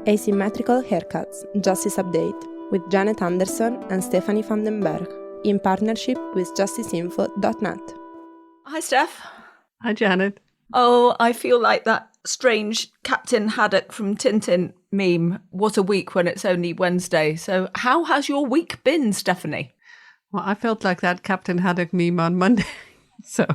Asymmetrical Haircuts, Justice Update, with Janet Anderson and Stephanie van den Berg, in partnership with justiceinfo.net. Hi, Steph. Hi, Janet. Oh, I feel like that strange Captain Haddock from Tintin meme. What a week when it's only Wednesday. So how has your week been, Stephanie? Well, I felt like that Captain Haddock meme on Monday. So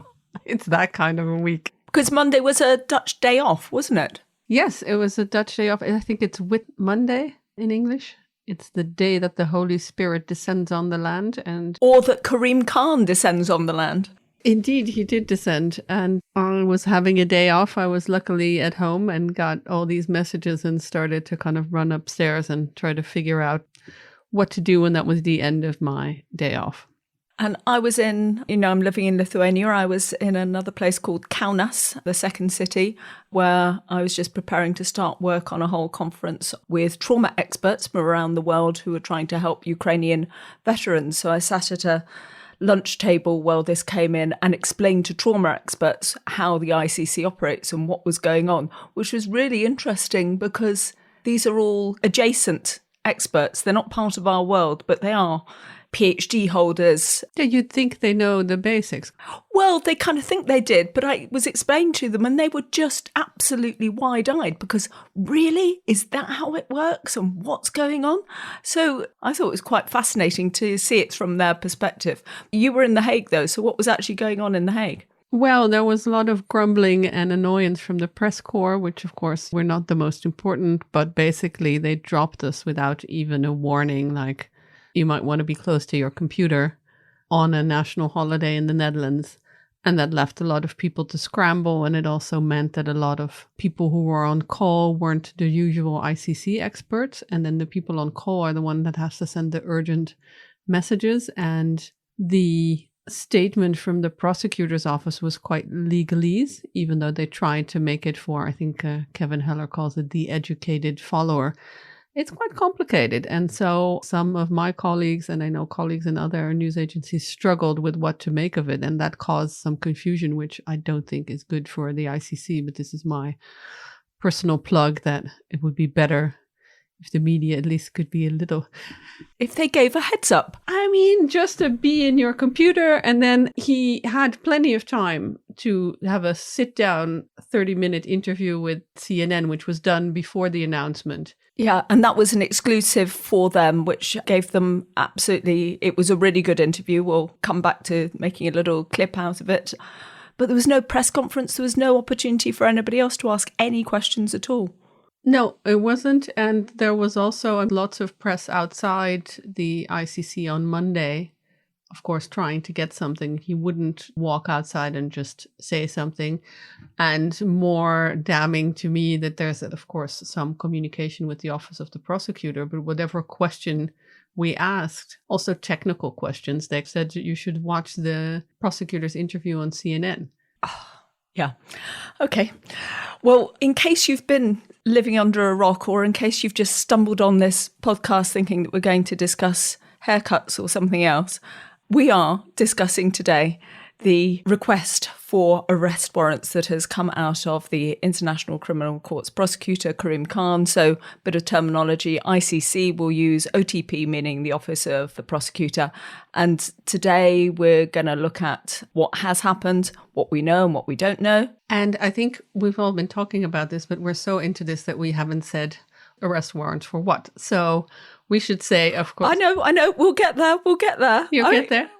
it's that kind of a week. Because Monday was a Dutch day off, wasn't it? Yes, it was a Dutch day off. I think it's Whit Monday in English. It's the day that the Holy Spirit descends on the land. Or that Karim Khan descends on the land. Indeed, he did descend. And I was having a day off. I was luckily at home and got all these messages and started to kind of run upstairs and try to figure out what to do. And that was the end of my day off. And I was I'm living in Lithuania. I was in another place called Kaunas, the second city, where I was just preparing to start work on a whole conference with trauma experts from around the world who are trying to help Ukrainian veterans. So I sat at a lunch table while this came in and explained to trauma experts how the ICC operates and what was going on, which was really interesting because these are all adjacent experts. They're not part of our world, but they are PhD holders. Yeah, you'd think they know the basics. Well, they kind of think they did, but I was explaining to them and they were just absolutely wide-eyed because really, is that how it works and what's going on? So I thought it was quite fascinating to see it from their perspective. You were in The Hague though, so what was actually going on in The Hague? Well, there was a lot of grumbling and annoyance from the press corps, which of course were not the most important, but basically they dropped us without even a warning, like you might want to be close to your computer on a national holiday in the Netherlands. And that left a lot of people to scramble. And it also meant that a lot of people who were on call weren't the usual ICC experts. And then the people on call are the one that has to send the urgent messages. And the statement from the prosecutor's office was quite legalese, even though they tried to make it for, I think Kevin Heller calls it the educated follower. It's quite complicated. And so some of my colleagues, and I know colleagues in other news agencies, struggled with what to make of it. And that caused some confusion, which I don't think is good for the ICC. But this is my personal plug that it would be better if the media at least could be a little... If they gave a heads up. I mean, just to be in your computer. And then he had plenty of time to have a sit-down 30-minute interview with CNN, which was done before the announcement. Yeah, and that was an exclusive for them, which gave them it was a really good interview. We'll come back to making a little clip out of it. But there was no press conference. There was no opportunity for anybody else to ask any questions at all. No, it wasn't. And there was also lots of press outside the ICC on Monday, of course, trying to get something. He wouldn't walk outside and just say something. And more damning to me that there's, of course, some communication with the office of the prosecutor, but whatever question we asked, also technical questions, they said you should watch the prosecutor's interview on CNN. Oh, yeah. Okay. Well, in case you've been living under a rock or in case you've just stumbled on this podcast thinking that we're going to discuss haircuts or something else, we are discussing today the request for arrest warrants that has come out of the International Criminal Court's prosecutor, Karim Khan. So, bit of terminology, ICC will use OTP, meaning the Office of the Prosecutor. And today we're going to look at what has happened, what we know and what we don't know. And I think we've all been talking about this, but we're so into this that we haven't said arrest warrants for what. So we should say, of course. I know. We'll get there. You'll get there?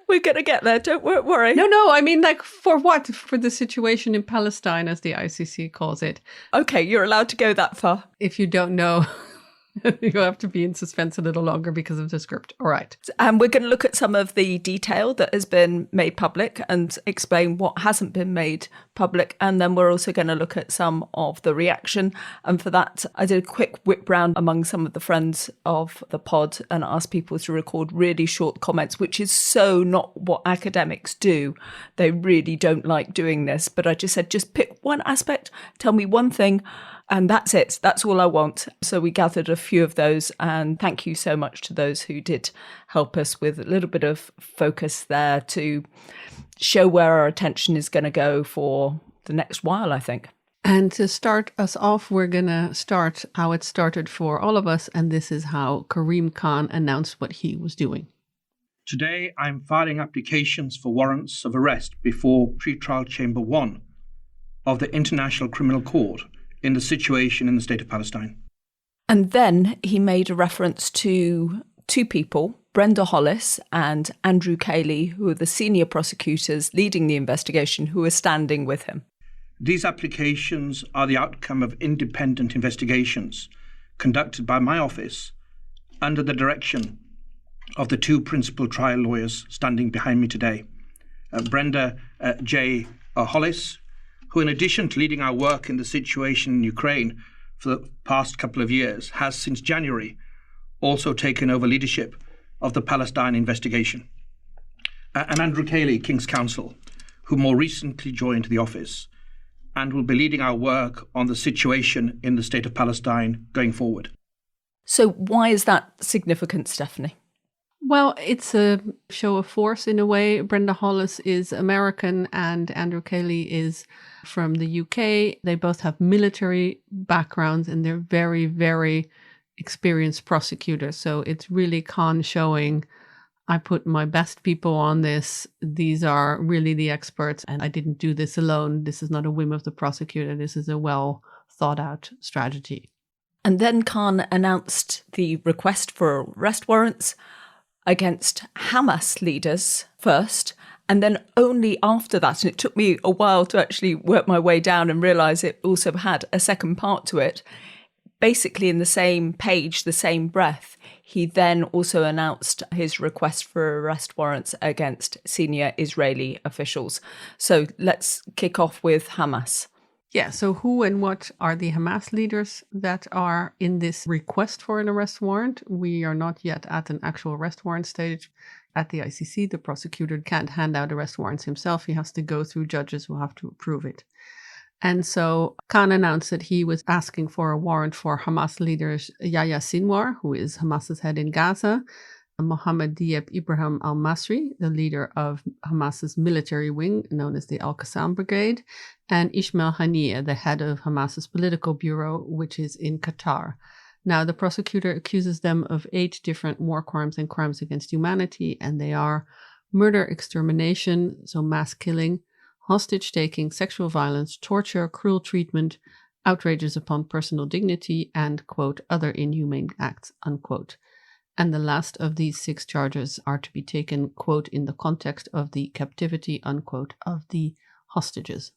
We're going to get there. Don't worry. No. I mean, like, for what? For the situation in Palestine, as the ICC calls it. Okay, you're allowed to go that far. If you don't know, you'll have to be in suspense a little longer because of the script. All right. And we're going to look at some of the detail that has been made public and explain what hasn't been made public. And then we're also going to look at some of the reaction. And for that, I did a quick whip round among some of the friends of the pod and asked people to record really short comments, which is so not what academics do. They really don't like doing this. But I just said, just pick one aspect, tell me one thing. And that's it. That's all I want. So we gathered a few of those. And thank you so much to those who did help us with a little bit of focus there to show where our attention is going to go for the next while, I think. And to start us off, we're going to start how it started for all of us. And this is how Karim Khan announced what he was doing. Today, I'm filing applications for warrants of arrest before Pretrial Chamber 1 of the International Criminal Court in the situation in the state of Palestine. And then he made a reference to two people, Brenda Hollis and Andrew Cayley, who are the senior prosecutors leading the investigation, who are standing with him. These applications are the outcome of independent investigations conducted by my office under the direction of the two principal trial lawyers standing behind me today, Brenda J. Hollis, who in addition to leading our work in the situation in Ukraine for the past couple of years, has since January also taken over leadership of the Palestine investigation, and Andrew Cayley, King's Counsel, who more recently joined the office and will be leading our work on the situation in the state of Palestine going forward. So why is that significant, Stephanie? Well, it's a show of force in a way. Brenda Hollis is American and Andrew Cayley is from the UK. They both have military backgrounds and they're very, very experienced prosecutors. So it's really Khan showing, I put my best people on this. These are really the experts and I didn't do this alone. This is not a whim of the prosecutor. This is a well thought out strategy. And then Khan announced the request for arrest warrants against Hamas leaders first, and then only after that, and it took me a while to actually work my way down and realise it also had a second part to it, basically in the same page, the same breath, he then also announced his request for arrest warrants against senior Israeli officials. So let's kick off with Hamas. Yeah, so who and what are the Hamas leaders that are in this request for an arrest warrant? We are not yet at an actual arrest warrant stage. At the ICC, the prosecutor can't hand out arrest warrants himself. He has to go through judges who have to approve it. And so Khan announced that he was asking for a warrant for Hamas leaders Yahya Sinwar, who is Hamas's head in Gaza, Mohammed Diab Ibrahim al-Masri, the leader of Hamas's military wing, known as the Al-Qassam Brigade, and Ismail Haniyeh, the head of Hamas's political bureau, which is in Qatar. Now, the prosecutor accuses them of 8 different war crimes and crimes against humanity, and they are murder, extermination, so mass killing, hostage-taking, sexual violence, torture, cruel treatment, outrages upon personal dignity, and, quote, other inhumane acts, unquote. And the last of these 6 charges are to be taken, quote, in the context of the captivity, unquote, of the hostages.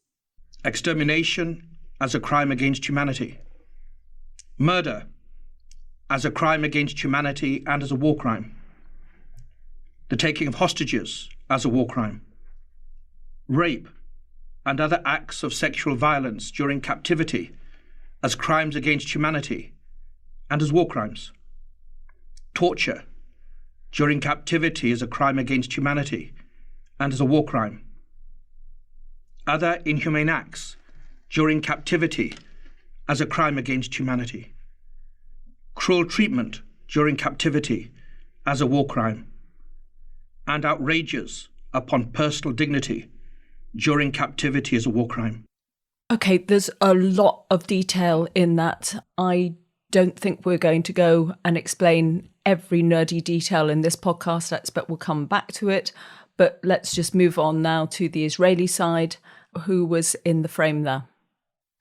Extermination as a crime against humanity. Murder as a crime against humanity and as a war crime. The taking of hostages as a war crime. Rape and other acts of sexual violence during captivity as crimes against humanity and as war crimes. Torture during captivity is a crime against humanity and as a war crime. Other inhumane acts during captivity as a crime against humanity. Cruel treatment during captivity as a war crime. And outrages upon personal dignity during captivity as a war crime. Okay, there's a lot of detail in that. I don't think we're going to go and explain every nerdy detail in this podcast. I expect we'll come back to it. But let's just move on now to the Israeli side. Who was in the frame there?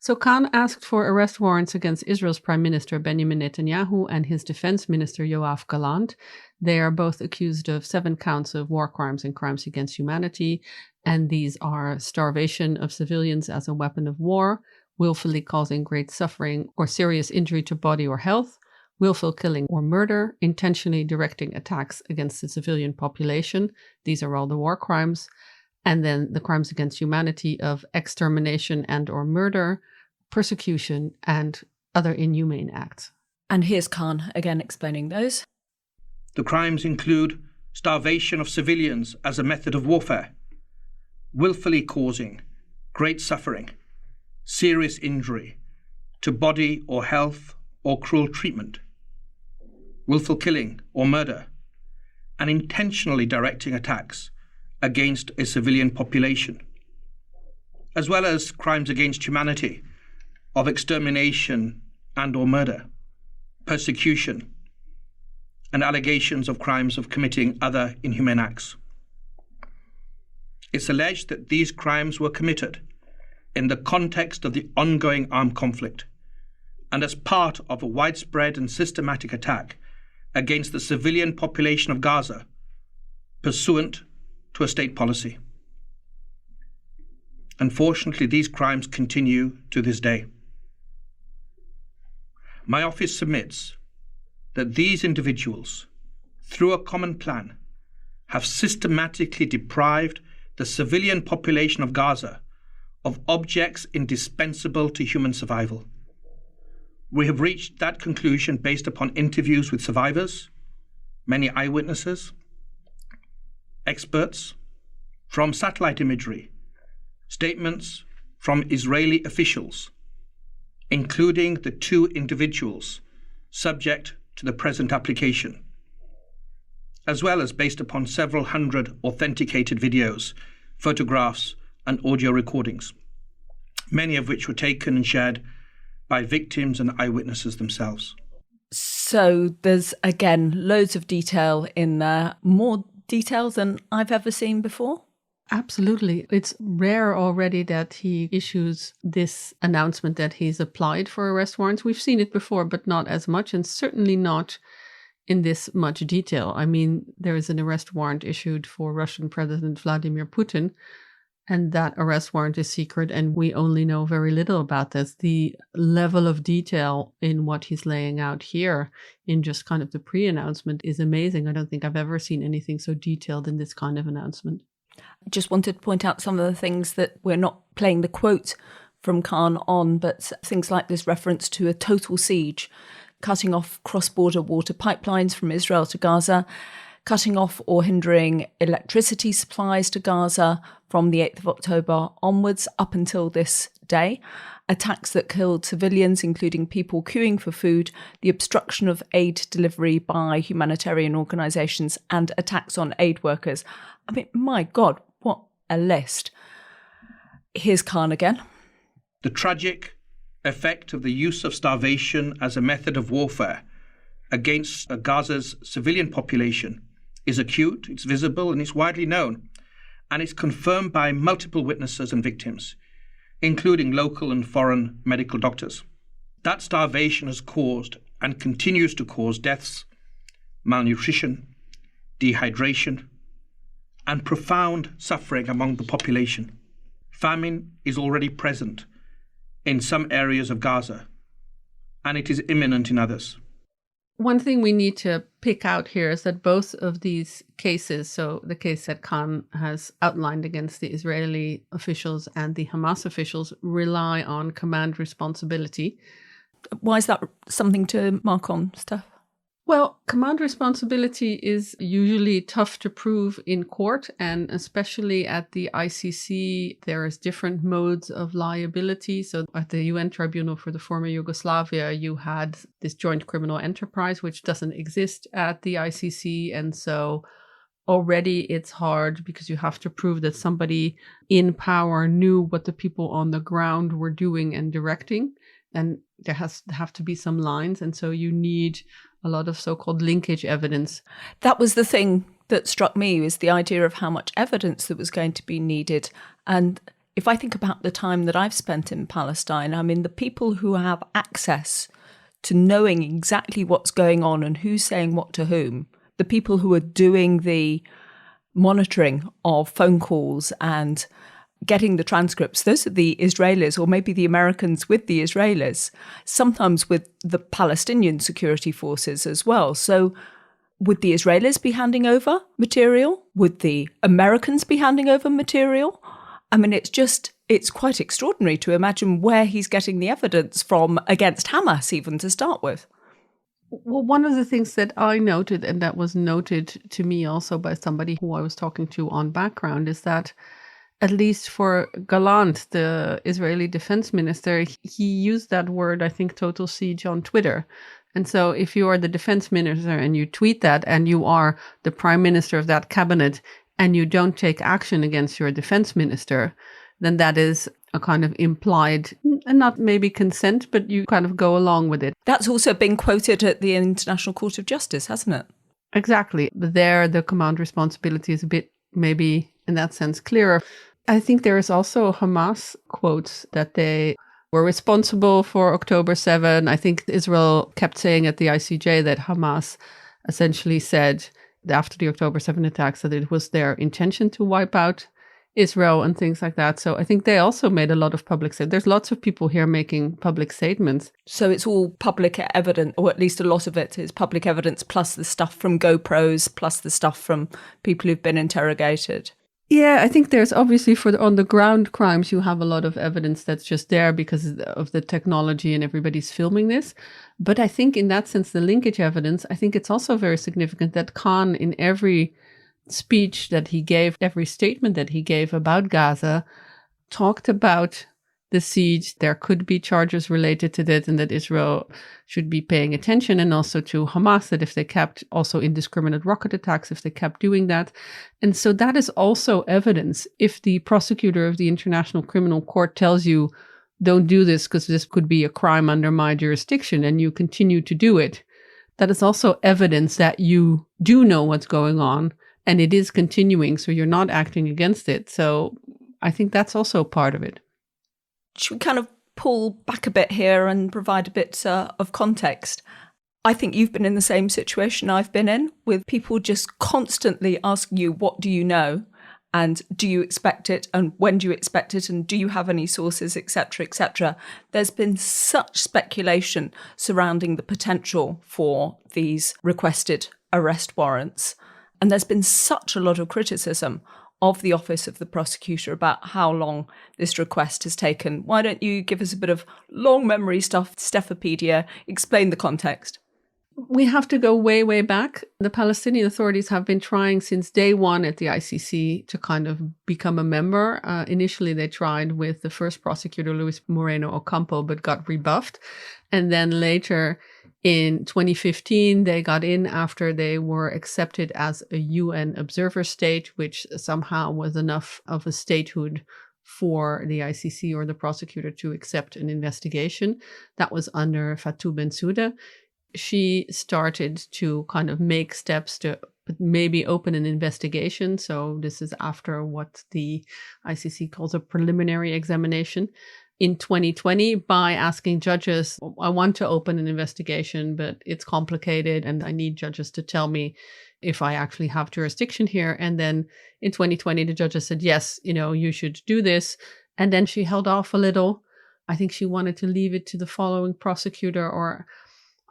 So Khan asked for arrest warrants against Israel's Prime Minister Benjamin Netanyahu and his Defense Minister Yoav Gallant. They are both accused of 7 counts of war crimes and crimes against humanity. And these are starvation of civilians as a weapon of war, willfully causing great suffering or serious injury to body or health, willful killing or murder, intentionally directing attacks against the civilian population. These are all the war crimes. And then the crimes against humanity of extermination and or murder, persecution, and other inhumane acts. And here's Khan again explaining those. The crimes include starvation of civilians as a method of warfare, willfully causing great suffering, serious injury to body or health or cruel treatment, willful killing or murder, and intentionally directing attacks against a civilian population, as well as crimes against humanity of extermination and or murder, persecution, and allegations of crimes of committing other inhumane acts. It's alleged that these crimes were committed in the context of the ongoing armed conflict and as part of a widespread and systematic attack against the civilian population of Gaza, pursuant to a state policy. Unfortunately, these crimes continue to this day. My office submits that these individuals, through a common plan, have systematically deprived the civilian population of Gaza of objects indispensable to human survival. We have reached that conclusion based upon interviews with survivors, many eyewitnesses, experts, from satellite imagery, statements from Israeli officials, including the 2 individuals subject to the present application, as well as based upon several hundred authenticated videos, photographs, and audio recordings, many of which were taken and shared by victims and eyewitnesses themselves. So there's, again, loads of detail in there, more details than I've ever seen before. Absolutely. It's rare already that he issues this announcement that he's applied for arrest warrants. We've seen it before, but not as much, and certainly not in this much detail. I mean, there is an arrest warrant issued for Russian President Vladimir Putin, and that arrest warrant is secret, and we only know very little about this. The level of detail in what he's laying out here in just kind of the pre-announcement is amazing. I don't think I've ever seen anything so detailed in this kind of announcement. Just wanted to point out some of the things that we're not playing the quote from Khan on, but things like this reference to a total siege, cutting off cross-border water pipelines from Israel to Gaza, cutting off or hindering electricity supplies to Gaza from the 8th of October onwards up until this day, attacks that killed civilians, including people queuing for food, the obstruction of aid delivery by humanitarian organisations, and attacks on aid workers. I mean, my God, what a list. Here's Khan again. The tragic effect of the use of starvation as a method of warfare against Gaza's civilian population is acute, it's visible, and it's widely known. And it's confirmed by multiple witnesses and victims, including local and foreign medical doctors. That starvation has caused and continues to cause deaths, malnutrition, dehydration, and profound suffering among the population. Famine is already present in some areas of Gaza, and it is imminent in others. One thing we need to pick out here is that both of these cases, so the case that Khan has outlined against the Israeli officials and the Hamas officials, rely on command responsibility. Why is that something to mark on, Steph? Well, command responsibility is usually tough to prove in court, and especially at the ICC, there is different modes of liability. So at the UN Tribunal for the former Yugoslavia, you had this joint criminal enterprise, which doesn't exist at the ICC. And so already it's hard because you have to prove that somebody in power knew what the people on the ground were doing and directing. And there have to be some lines. And so you need a lot of so-called linkage evidence. That was the thing that struck me, was the idea of how much evidence that was going to be needed. And if I think about the time that I've spent in Palestine, I mean, the people who have access to knowing exactly what's going on and who's saying what to whom, the people who are doing the monitoring of phone calls and getting the transcripts, those are the Israelis, or maybe the Americans with the Israelis, sometimes with the Palestinian security forces as well. So would the Israelis be handing over material? Would the Americans be handing over material? I mean, it's quite extraordinary to imagine where he's getting the evidence from against Hamas, even to start with. Well, one of the things that I noted, and that was noted to me also by somebody who I was talking to on background, is that at least for Gallant, the Israeli defense minister, he used that word, I think, total siege on Twitter. And so if you are the defense minister and you tweet that, and you are the prime minister of that cabinet, and you don't take action against your defense minister, then that is a kind of implied, and not maybe consent, but you kind of go along with it. That's also been quoted at the International Court of Justice, hasn't it? Exactly. But there, the command responsibility is a bit, maybe in that sense, clearer. I think there is also Hamas quotes that they were responsible for October 7. I think Israel kept saying at the ICJ that Hamas essentially said after the October 7 attacks that it was their intention to wipe out Israel and things like that. So I think they also made a lot of public statements. There's lots of people here making public statements. So it's all public evidence, or at least a lot of it is public evidence, plus the stuff from GoPros, plus the stuff from people who've been interrogated. Yeah, I think there's obviously on the ground crimes, you have a lot of evidence that's just there because of the technology and everybody's filming this. But I think in that sense, the linkage evidence, I think it's also very significant that Khan, in every speech that he gave, every statement that he gave about Gaza, talked about the siege. There could be charges related to that, and that Israel should be paying attention, and also to Hamas, that if they kept also indiscriminate rocket attacks, if they kept doing that. And so that is also evidence. If the prosecutor of the International Criminal Court tells you, don't do this because this could be a crime under my jurisdiction, and you continue to do it, that is also evidence that you do know what's going on, and it is continuing, so you're not acting against it. So I think that's also part of it. Should we kind of pull back a bit here and provide a bit of context? I think you've been in the same situation I've been in, with people just constantly asking you, what do you know? And do you expect it? And when do you expect it? And do you have any sources, etc., etc.? There's been such speculation surrounding the potential for these requested arrest warrants. And there's been such a lot of criticism of the Office of the Prosecutor about how long this request has taken. Why don't you give us a bit of long memory stuff, Stephopedia, explain the context? We have to go way, way back. The Palestinian Authorities have been trying since day one at the ICC to kind of become a member. Initially, they tried with the first prosecutor, Luis Moreno Ocampo, but got rebuffed. And then later, in 2015, they got in after they were accepted as a UN observer state, which somehow was enough of a statehood for the ICC or the prosecutor to accept an investigation. That was under Fatou Bensouda. She started to kind of make steps to maybe open an investigation. So this is after what the ICC calls a preliminary examination. In 2020, by asking judges, I want to open an investigation, but it's complicated and I need judges to tell me if I actually have jurisdiction here. And then in 2020, the judges said, yes, you should do this. And then she held off a little. I think she wanted to leave it to the following prosecutor, or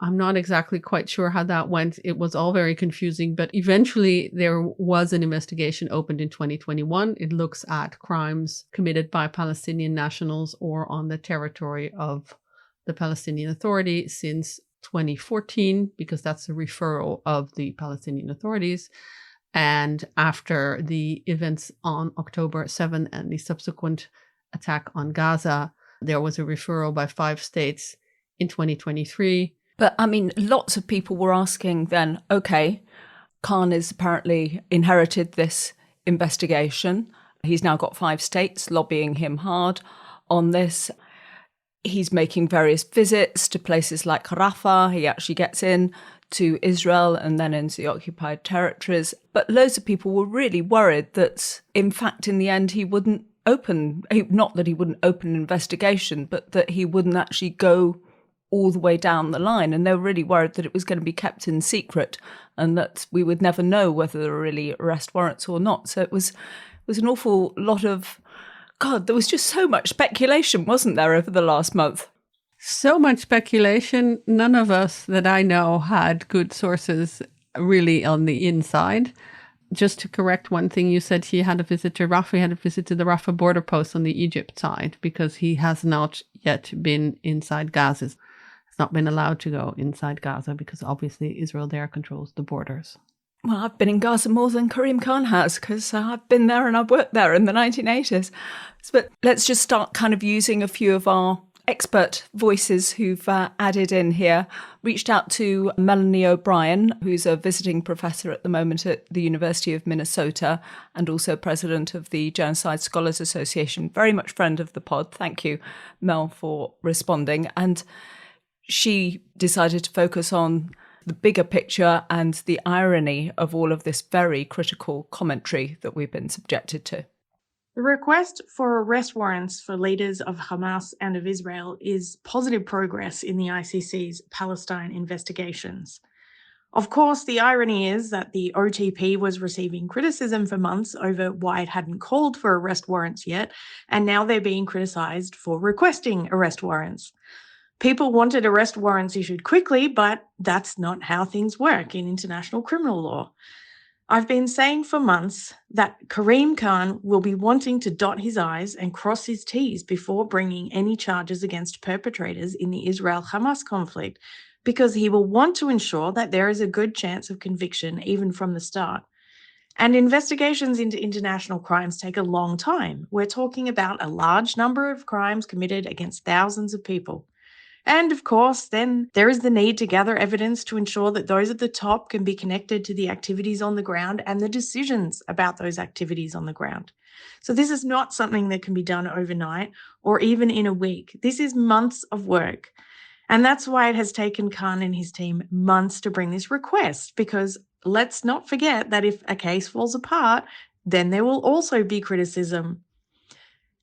I'm not exactly quite sure how that went. It was all very confusing, but eventually there was an investigation opened in 2021. It looks at crimes committed by Palestinian nationals or on the territory of the Palestinian Authority since 2014, because that's a referral of the Palestinian authorities. And after the events on October 7 and the subsequent attack on Gaza, there was a referral by 5 states in 2023. But I mean, lots of people were asking then, okay, Khan has apparently inherited this investigation. He's now got 5 states lobbying him hard on this. He's making various visits to places like Rafah. He actually gets in to Israel and then into the occupied territories. But loads of people were really worried that, in fact, in the end, he wouldn't open, not that he wouldn't open an investigation, but that he wouldn't actually go all the way down the line. And they were really worried that it was going to be kept in secret and that we would never know whether there were really arrest warrants or not. So it was an awful lot of, God, there was just so much speculation, wasn't there, over the last month? So much speculation. None of us that I know had good sources really on the inside. Just to correct one thing, you said he had a visit to Rafah. He had a visit to the Rafah border post on the Egypt side because he has not yet been inside Gaza. Not been allowed to go inside Gaza because obviously Israel there controls the borders. Well, I've been in Gaza more than Karim Khan has because I've been there and I've worked there in the 1980s. But let's just start kind of using a few of our expert voices who've added in here. Reached out to Melanie O'Brien, who's a visiting professor at the moment at the University of Minnesota and also president of the Genocide Scholars Association. Very much friend of the pod. Thank you, Mel, for responding. And she decided to focus on the bigger picture and the irony of all of this very critical commentary that we've been subjected to. The request for arrest warrants for leaders of Hamas and of Israel is positive progress in the ICC's Palestine investigations. Of course, the irony is that the OTP was receiving criticism for months over why it hadn't called for arrest warrants yet, and now they're being criticised for requesting arrest warrants. People wanted arrest warrants issued quickly, but that's not how things work in international criminal law. I've been saying for months that Karim Khan will be wanting to dot his I's and cross his T's before bringing any charges against perpetrators in the Israel-Hamas conflict, because he will want to ensure that there is a good chance of conviction even from the start. And investigations into international crimes take a long time. We're talking about a large number of crimes committed against thousands of people. And of course, then there is the need to gather evidence to ensure that those at the top can be connected to the activities on the ground and the decisions about those activities on the ground. So this is not something that can be done overnight or even in a week. This is months of work. And that's why it has taken Khan and his team months to bring this request, because let's not forget that if a case falls apart, then there will also be criticism.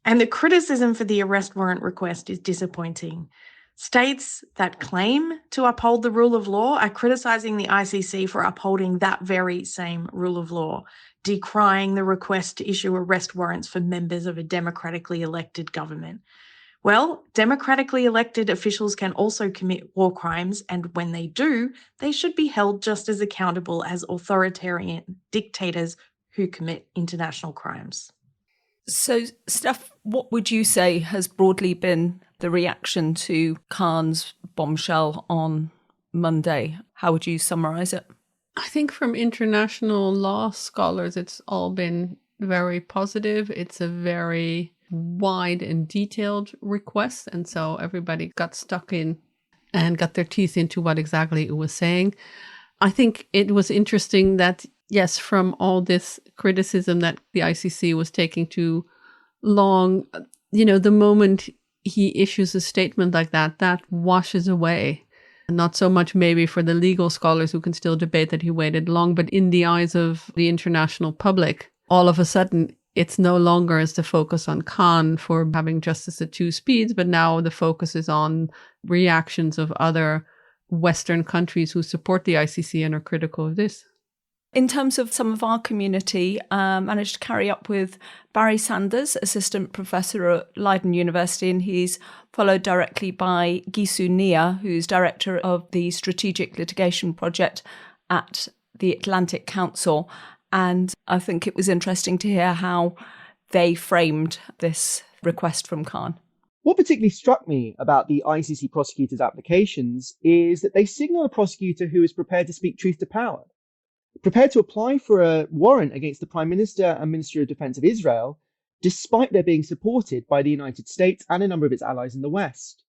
And the criticism for the arrest warrant request is disappointing. States that claim to uphold the rule of law are criticising the ICC for upholding that very same rule of law, decrying the request to issue arrest warrants for members of a democratically elected government. Well, democratically elected officials can also commit war crimes, and when they do, they should be held just as accountable as authoritarian dictators who commit international crimes. So, Steph, what would you say has broadly been the reaction to Khan's bombshell on Monday? How would you summarise it? I think from international law scholars, it's all been very positive. It's a very wide and detailed request. And so everybody got stuck in and got their teeth into what exactly it was saying. I think it was interesting that, yes, from all this criticism that the ICC was taking too long, the moment he issues a statement like that, that washes away. Not so much maybe for the legal scholars who can still debate that he waited long, but in the eyes of the international public, all of a sudden, it's no longer as the focus on Khan for having justice at two speeds, but now the focus is on reactions of other Western countries who support the ICC and are critical of this. In terms of some of our community, managed to carry up with Barry Sanders, assistant professor at Leiden University, and he's followed directly by Gisu Nia, who's director of the Strategic Litigation Project at the Atlantic Council. And I think it was interesting to hear how they framed this request from Khan. What particularly struck me about the ICC prosecutor's applications is that they signal a prosecutor who is prepared to speak truth to power, prepared to apply for a warrant against the Prime Minister and Ministry of Defense of Israel, despite their being supported by the United States and a number of its allies in the West.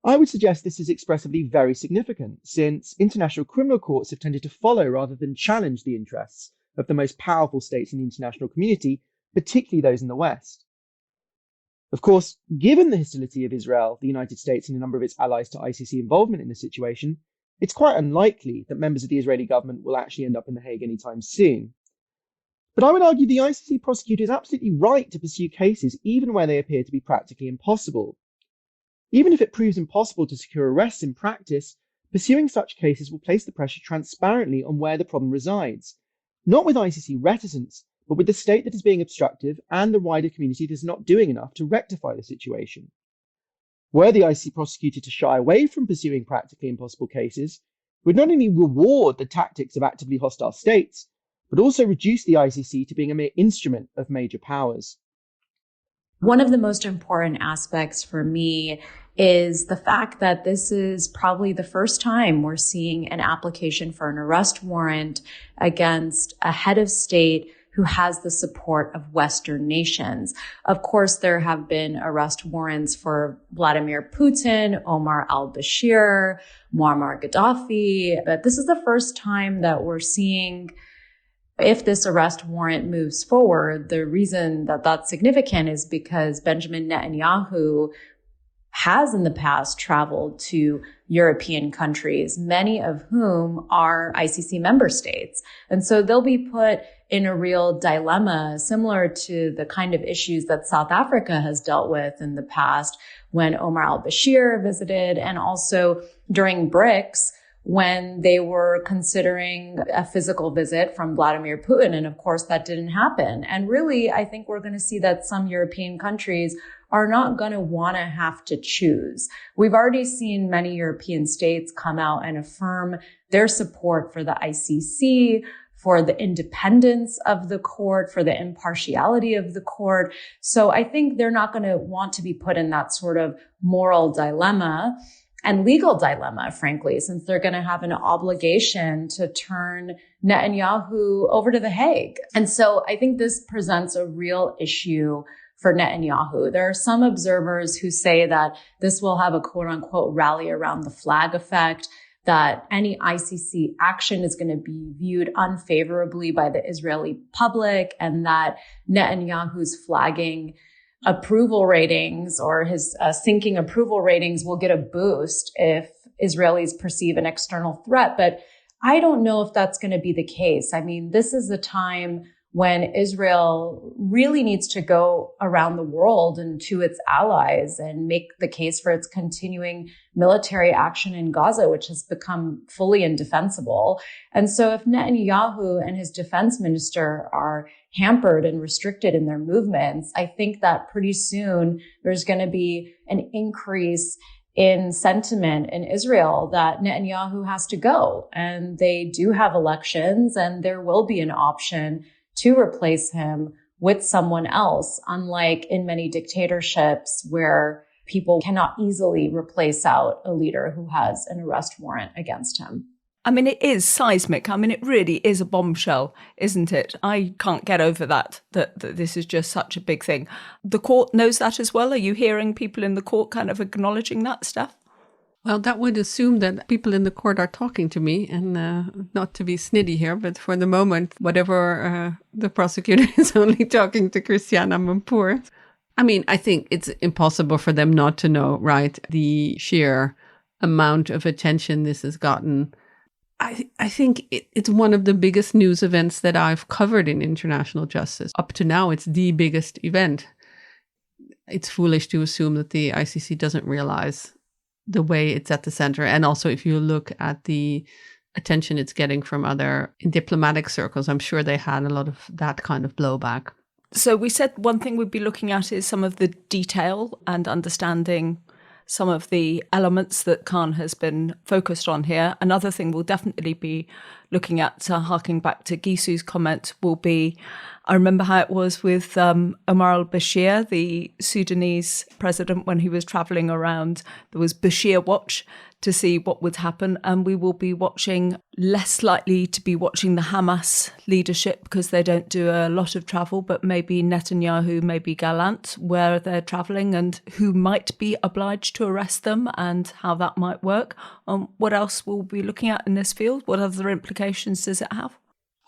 I would suggest this is expressively very significant, since international criminal courts have tended to follow rather than challenge the interests of the most powerful states in the international community, particularly those in the West. Of course, given the hostility of Israel, the United States, and a number of its allies to ICC involvement in the situation, it's quite unlikely that members of the Israeli government will actually end up in The Hague anytime soon. But I would argue the ICC prosecutor is absolutely right to pursue cases even where they appear to be practically impossible. Even if it proves impossible to secure arrests in practice, pursuing such cases will place the pressure transparently on where the problem resides, not with ICC reticence, but with the state that is being obstructive and the wider community that is not doing enough to rectify the situation. Were the ICC prosecutor to shy away from pursuing practically impossible cases, it would not only reward the tactics of actively hostile states, but also reduce the ICC to being a mere instrument of major powers. One of the most important aspects for me is the fact that this is probably the first time we're seeing an application for an arrest warrant against a head of state who has the support of Western nations. Of course, there have been arrest warrants for Vladimir Putin, Omar al-Bashir, Muammar Gaddafi, but this is the first time that we're seeing, if this arrest warrant moves forward, the reason that that's significant is because Benjamin Netanyahu has in the past traveled to European countries, many of whom are ICC member states. And so they'll be put in a real dilemma similar to the kind of issues that South Africa has dealt with in the past when Omar al-Bashir visited, and also during BRICS when they were considering a physical visit from Vladimir Putin. And of course, that didn't happen. And really, I think we're going to see that some European countries are not going to want to have to choose. We've already seen many European states come out and affirm their support for the ICC, for the independence of the court, for the impartiality of the court. So I think they're not going to want to be put in that sort of moral dilemma and legal dilemma, frankly, since they're going to have an obligation to turn Netanyahu over to The Hague. And so I think this presents a real issue for Netanyahu. There are some observers who say that this will have a quote unquote rally around the flag effect, that any ICC action is going to be viewed unfavorably by the Israeli public, and that Netanyahu's flagging approval ratings or his sinking approval ratings will get a boost if Israelis perceive an external threat. But I don't know if that's going to be the case. I mean, this is a time when Israel really needs to go around the world and to its allies and make the case for its continuing military action in Gaza, which has become fully indefensible. And so if Netanyahu and his defense minister are hampered and restricted in their movements, I think that pretty soon there's going to be an increase in sentiment in Israel that Netanyahu has to go. And they do have elections, and there will be an option to replace him with someone else, unlike in many dictatorships where people cannot easily replace out a leader who has an arrest warrant against him. I mean, it is seismic. I mean, it really is a bombshell, isn't it? I can't get over that this is just such a big thing. The court knows that as well. Are you hearing people in the court kind of acknowledging that stuff? Well, that would assume that people in the court are talking to me, and not to be sniddy here, but for the moment, whatever the prosecutor is only talking to Christiana Mampour. I mean, I think it's impossible for them not to know, right? The sheer amount of attention this has gotten. I think it's one of the biggest news events that I've covered in international justice. Up to now, it's the biggest event. It's foolish to assume that the ICC doesn't realize the way it's at the center. And also, if you look at the attention it's getting from other in diplomatic circles, I'm sure they had a lot of that kind of blowback. So we said one thing we'd be looking at is some of the detail and understanding some of the elements that Khan has been focused on here. Another thing we'll definitely be looking at, harking back to Gisu's comment, will be, I remember how it was with Omar al-Bashir, the Sudanese president, when he was traveling around. There was Bashir Watch to see what would happen. And we will be watching, less likely to be watching the Hamas leadership because they don't do a lot of travel, but maybe Netanyahu, maybe Gallant, where they're traveling and who might be obliged to arrest them and how that might work. What else will we be looking at in this field? What other implications does it have?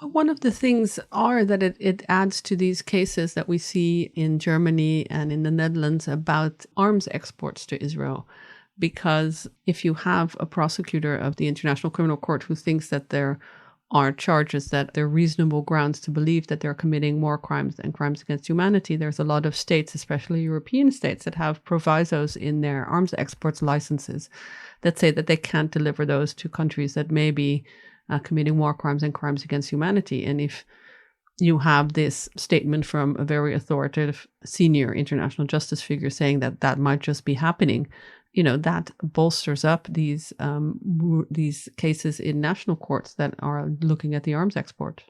One of the things are that it adds to these cases that we see in Germany and in the Netherlands about arms exports to Israel. Because if you have a prosecutor of the International Criminal Court who thinks that there are charges that there are reasonable grounds to believe that they're committing war crimes and crimes against humanity, there's a lot of states, especially European states, that have provisos in their arms exports licenses that say that they can't deliver those to countries that may be committing war crimes and crimes against humanity. And if you have this statement from a very authoritative senior international justice figure saying that that might just be happening, you know, that bolsters up these cases in national courts that are looking at the arms export.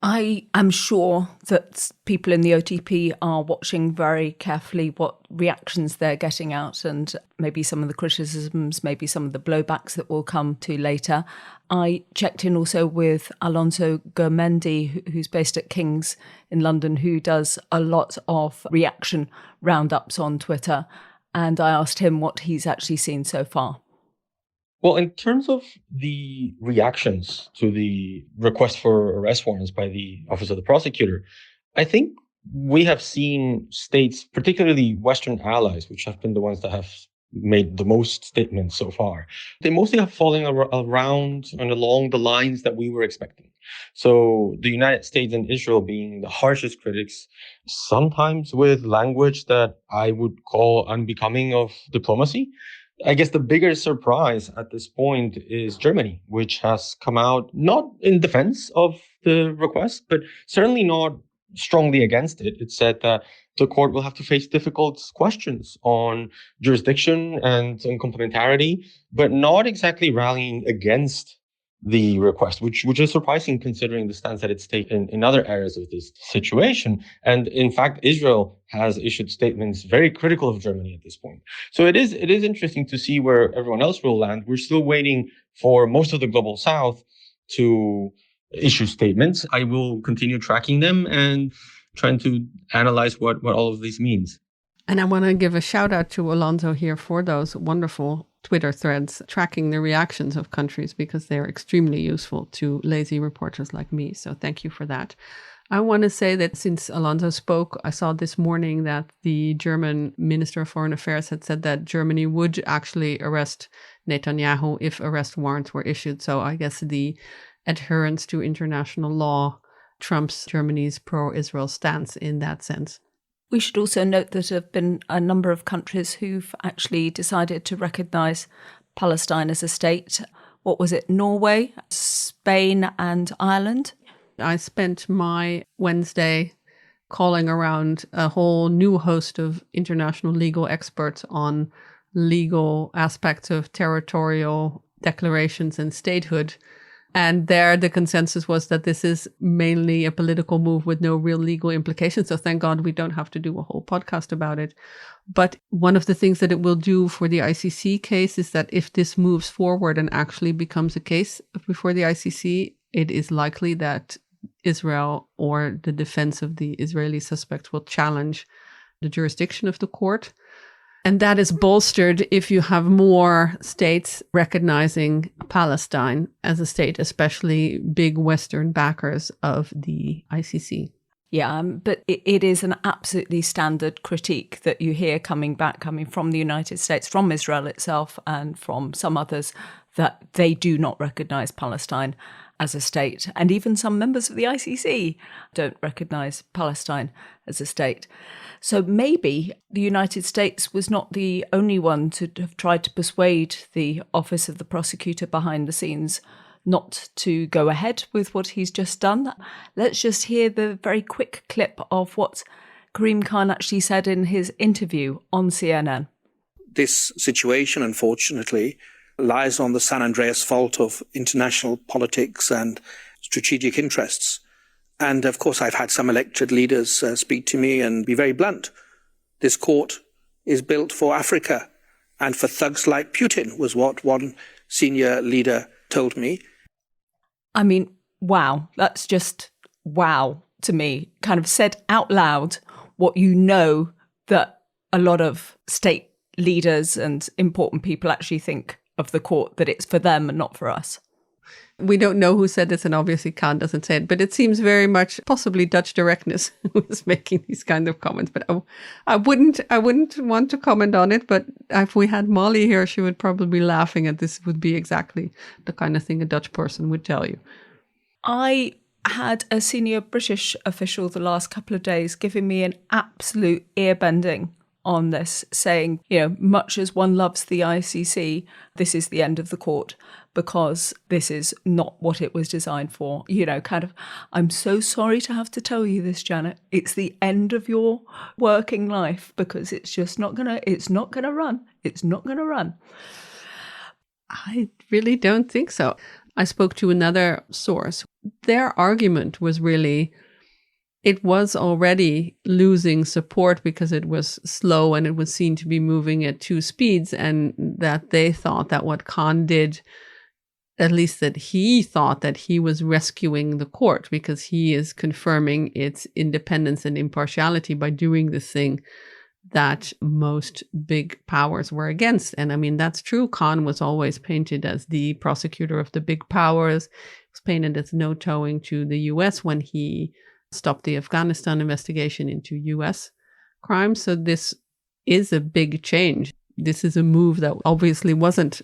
I am sure that people in the OTP are watching very carefully what reactions they're getting out and maybe some of the criticisms, maybe some of the blowbacks that we'll come to later. I checked in also with Alonso Gomendi, who's based at King's in London, who does a lot of reaction roundups on Twitter. And I asked him what he's actually seen so far. Well, in terms of the reactions to the request for arrest warrants by the Office of the Prosecutor, I think we have seen states, particularly Western allies, which have been the ones that have made the most statements so far. They mostly have fallen around and along the lines that we were expecting. So the United States and Israel being the harshest critics, sometimes with language that I would call unbecoming of diplomacy. I guess the bigger surprise at this point is Germany, which has come out not in defense of the request, but certainly not strongly against it. It said that the court will have to face difficult questions on jurisdiction and complementarity, but not exactly rallying against the request, which is surprising considering the stance that it's taken in other areas of this situation. And in fact, Israel has issued statements very critical of Germany at this point. So it is interesting to see where everyone else will land. We're still waiting for most of the global south to issue statements. I will continue tracking them and trying to analyze what all of this means. And I want to give a shout out to Alonso here for those wonderful Twitter threads tracking the reactions of countries, because they're extremely useful to lazy reporters like me. So thank you for that. I want to say that since Alonso spoke, I saw this morning that the German Minister of Foreign Affairs had said that Germany would actually arrest Netanyahu if arrest warrants were issued. So I guess the adherence to international law trumps Germany's pro-Israel stance in that sense. We should also note that there have been a number of countries who've actually decided to recognise Palestine as a state. What was it? Norway, Spain and Ireland? I spent my Wednesday calling around a whole new host of international legal experts on legal aspects of territorial declarations and statehood. And there, the consensus was that this is mainly a political move with no real legal implications. So thank God we don't have to do a whole podcast about it. But one of the things that it will do for the ICC case is that if this moves forward and actually becomes a case before the ICC, it is likely that Israel or the defense of the Israeli suspects will challenge the jurisdiction of the court. And that is bolstered if you have more states recognizing Palestine as a state, especially big Western backers of the ICC. Yeah, but it is an absolutely standard critique that you hear coming from the United States, from Israel itself, and from some others, that they do not recognize Palestine as a state. And even some members of the ICC don't recognize Palestine as a state. So maybe the United States was not the only one to have tried to persuade the Office of the Prosecutor behind the scenes not to go ahead with what he's just done. Let's just hear the very quick clip of what Karim Khan actually said in his interview on CNN. This situation, unfortunately, lies on the San Andreas fault of international politics and strategic interests. And of course, I've had some elected leaders speak to me and be very blunt. This court is built for Africa and for thugs like Putin, was what one senior leader told me. I mean, wow, that's just wow to me. Kind of said out loud what you know that a lot of state leaders and important people actually think of the court, that it's for them and not for us. We don't know who said this, and obviously Khan doesn't say it, but it seems very much possibly Dutch directness who is making these kind of comments. But I wouldn't want to comment on it. But if we had Molly here, she would probably be laughing at this. Would be exactly the kind of thing a Dutch person would tell you. I had a senior British official the last couple of days giving me an absolute ear-bending on this, saying, much as one loves the ICC, this is the end of the court, because this is not what it was designed for. I'm so sorry to have to tell you this, Janet. It's the end of your working life, because it's just not gonna run. It's not gonna run. I really don't think so. I spoke to another source. Their argument was really, it was already losing support because it was slow and it was seen to be moving at two speeds, and that they thought that what Khan did, at least that he thought that he was rescuing the court because he is confirming its independence and impartiality by doing the thing that most big powers were against. And I mean, that's true. Khan was always painted as the prosecutor of the big powers. He was painted as no-toeing to the US when he stopped the Afghanistan investigation into US crimes. So this is a big change. This is a move that obviously wasn't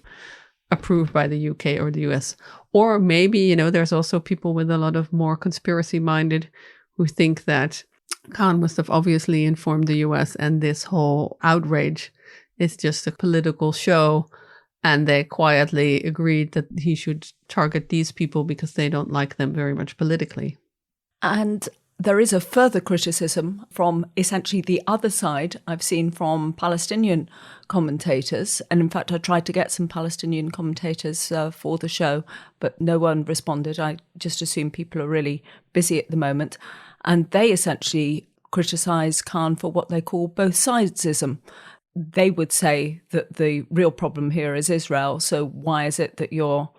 approved by the UK or the US. Or maybe, there's also people with a lot of more conspiracy-minded who think that Khan must have obviously informed the US and this whole outrage is just a political show, and they quietly agreed that he should target these people because they don't like them very much politically. And there is a further criticism from essentially the other side I've seen from Palestinian commentators. And in fact, I tried to get some Palestinian commentators for the show, but no one responded. I just assume people are really busy at the moment. And they essentially criticize Khan for what they call both sidesism. They would say that the real problem here is Israel. So why is it that you're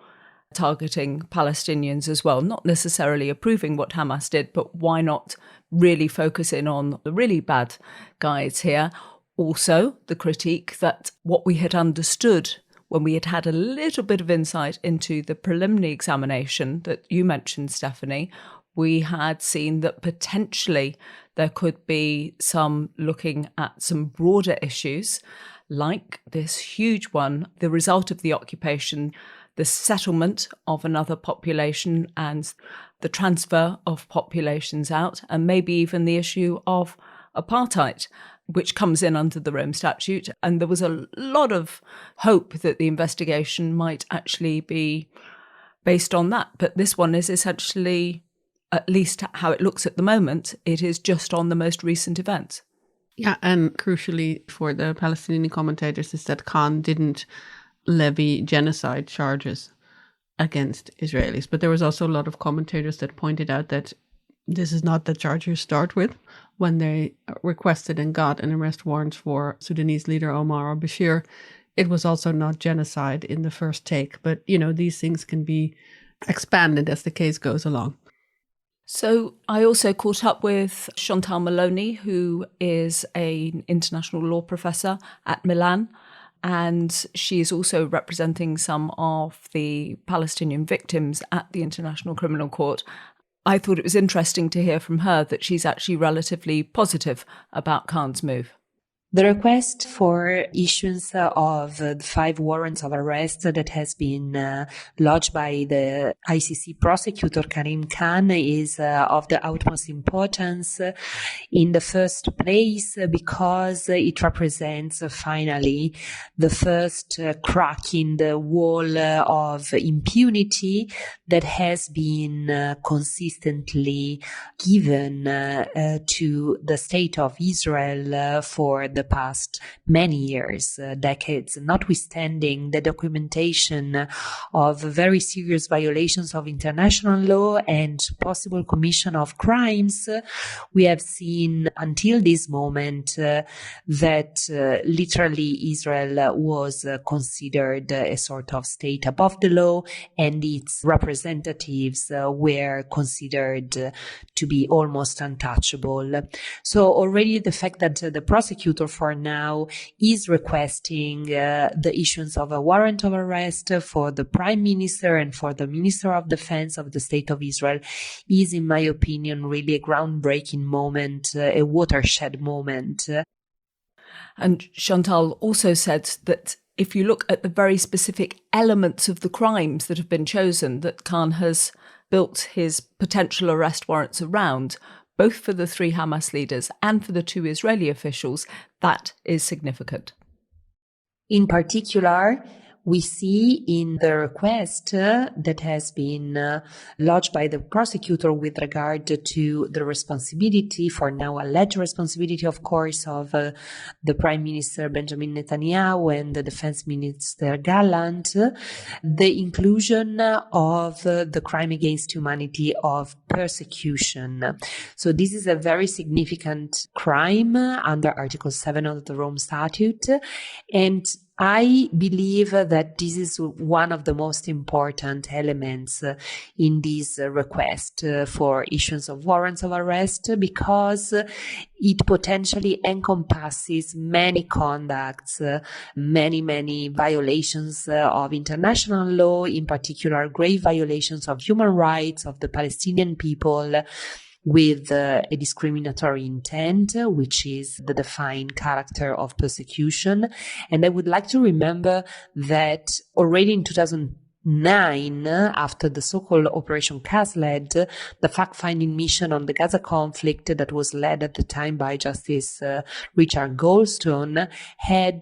targeting Palestinians as well? Not necessarily approving what Hamas did, but why not really focus in on the really bad guys here? Also, the critique that what we had understood when we had had a little bit of insight into the preliminary examination that you mentioned, Stephanie, we had seen that potentially there could be some looking at some broader issues, like this huge one, the result of the occupation, the settlement of another population and the transfer of populations out, and maybe even the issue of apartheid, which comes in under the Rome Statute. And there was a lot of hope that the investigation might actually be based on that. But this one is essentially, at least how it looks at the moment, it is just on the most recent events. Yeah, and crucially for the Palestinian commentators is that Khan didn't levy genocide charges against Israelis. But there was also a lot of commentators that pointed out that this is not the charge you start with. When they requested and got an arrest warrant for Sudanese leader Omar al-Bashir, it was also not genocide in the first take. But, these things can be expanded as the case goes along. So I also caught up with Chantal Maloney, who is an international law professor at Milan, and she is also representing some of the Palestinian victims at the International Criminal Court. I thought it was interesting to hear from her that she's actually relatively positive about Khan's move. The request for issuance of the 5 warrants of arrest that has been lodged by the ICC prosecutor Karim Khan is of the utmost importance in the first place because it represents finally the first crack in the wall of impunity that has been consistently given to the state of Israel for the past many years, decades, notwithstanding the documentation of very serious violations of international law and possible commission of crimes. We have seen until this moment that literally Israel was considered a sort of state above the law, and its representatives were considered to be almost untouchable. So already the fact that the prosecutor for now is requesting the issuance of a warrant of arrest for the Prime Minister and for the Minister of Defense of the State of Israel is, in my opinion, really a groundbreaking moment, a watershed moment. And Chantal also said that if you look at the very specific elements of the crimes that have been chosen, that Khan has built his potential arrest warrants around, both for the 3 Hamas leaders and for the 2 Israeli officials, that is significant. In particular, we see in the request that has been lodged by the prosecutor with regard to the responsibility, for now alleged responsibility, of course, of the Prime Minister Benjamin Netanyahu and the Defense Minister Gallant, the inclusion of the crime against humanity of persecution. So this is a very significant crime under Article 7 of the Rome Statute, and I believe that this is one of the most important elements in this request for issuance of warrants of arrest, because it potentially encompasses many conducts, many violations of international law, in particular grave violations of human rights of the Palestinian people, with a discriminatory intent, which is the defined character of persecution. And I would like to remember that already in 2009, after the so-called Operation Casled, the fact-finding mission on the Gaza conflict that was led at the time by Justice Richard Goldstone had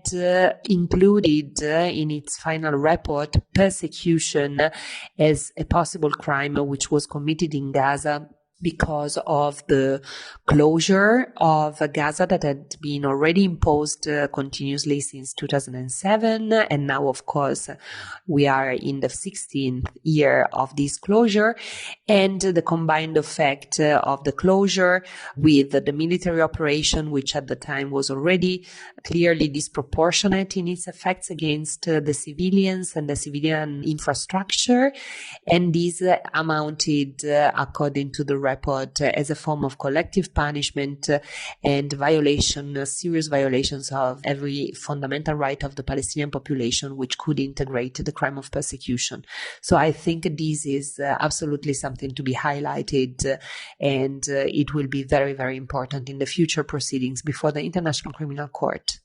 included in its final report persecution as a possible crime which was committed in Gaza because of the closure of Gaza that had been already imposed continuously since 2007. And now, of course, we are in the 16th year of this closure, and the combined effect of the closure with the military operation, which at the time was already clearly disproportionate in its effects against the civilians and the civilian infrastructure. And this amounted, according to the report, as a form of collective punishment and serious violations of every fundamental right of the Palestinian population, which could integrate the crime of persecution. So I think this is absolutely something to be highlighted, and it will be very, very important in the future proceedings before the International Criminal Court.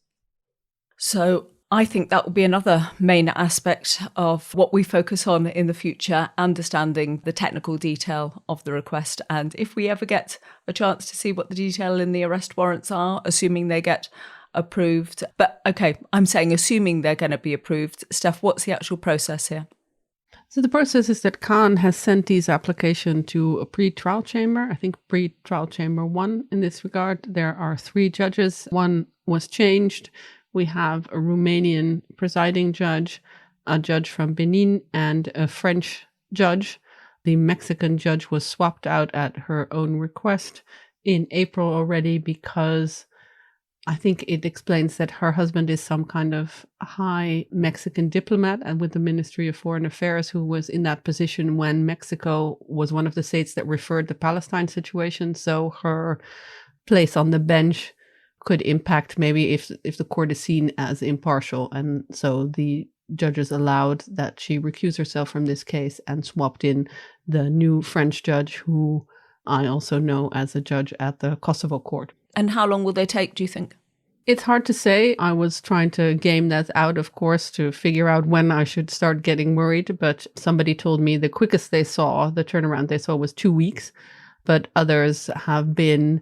So I think that will be another main aspect of what we focus on in the future, understanding the technical detail of the request. And if we ever get a chance to see what the detail in the arrest warrants are, assuming they get approved. But okay, I'm saying assuming they're going to be approved. Steph, what's the actual process here? So the process is that Khan has sent these application to a pre-trial chamber. I think pre-trial chamber 1 in this regard. There are 3 judges. 1 was changed. We have a Romanian presiding judge, a judge from Benin, and a French judge. The Mexican judge was swapped out at her own request in April already, because I think it explains that her husband is some kind of high Mexican diplomat and with the Ministry of Foreign Affairs, who was in that position when Mexico was one of the states that referred the Palestine situation. So her place on the bench could impact maybe if the court is seen as impartial. And so the judges allowed that she recuse herself from this case and swapped in the new French judge, who I also know as a judge at the Kosovo court. And how long will they take, do you think? It's hard to say. I was trying to game that out, of course, to figure out when I should start getting worried. But somebody told me the quickest the turnaround they saw was 2 weeks. But others have been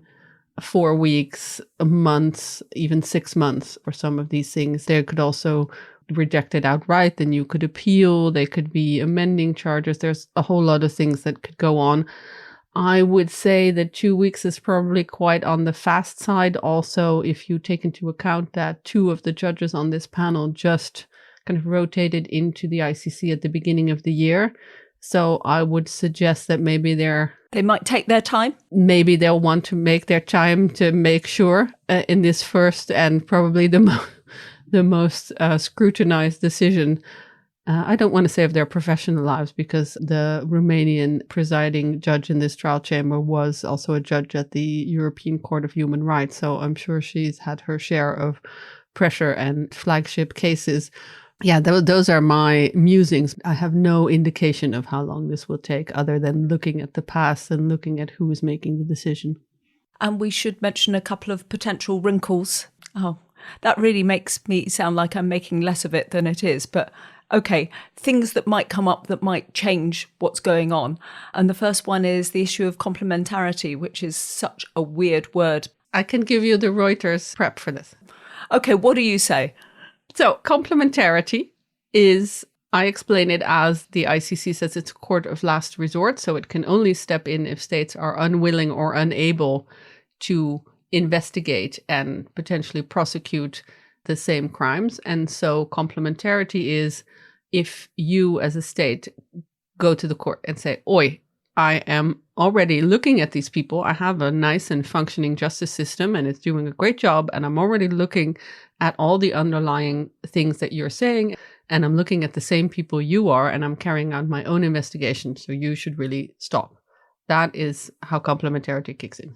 4 weeks, months, even 6 months for some of these things. They could also reject it outright, then you could appeal. They could be amending charges. There's a whole lot of things that could go on. I would say that 2 weeks is probably quite on the fast side. Also, if you take into account that 2 of the judges on this panel just kind of rotated into the ICC at the beginning of the year. So I would suggest that maybe they might take their time. Maybe they'll want to make their time to make sure in this first and probably the most scrutinized decision. I don't want to say of their professional lives, because the Romanian presiding judge in this trial chamber was also a judge at the European Court of Human Rights. So I'm sure she's had her share of pressure and flagship cases. Yeah, those are my musings. I have no indication of how long this will take, other than looking at the past and looking at who is making the decision. And we should mention a couple of potential wrinkles. Oh, that really makes me sound like I'm making less of it than it is. But okay, things that might come up that might change what's going on. And the first one is the issue of complementarity, which is such a weird word. I can give you the Reuters prep for this. Okay, what do you say? So complementarity is, I explain it as the ICC says it's a court of last resort, so it can only step in if states are unwilling or unable to investigate and potentially prosecute the same crimes. And so complementarity is if you as a state go to the court and say, oi, I am already looking at these people. I have a nice and functioning justice system and it's doing a great job. And I'm already looking at all the underlying things that you're saying. And I'm looking at the same people you are, and I'm carrying out my own investigation. So you should really stop. That is how complementarity kicks in.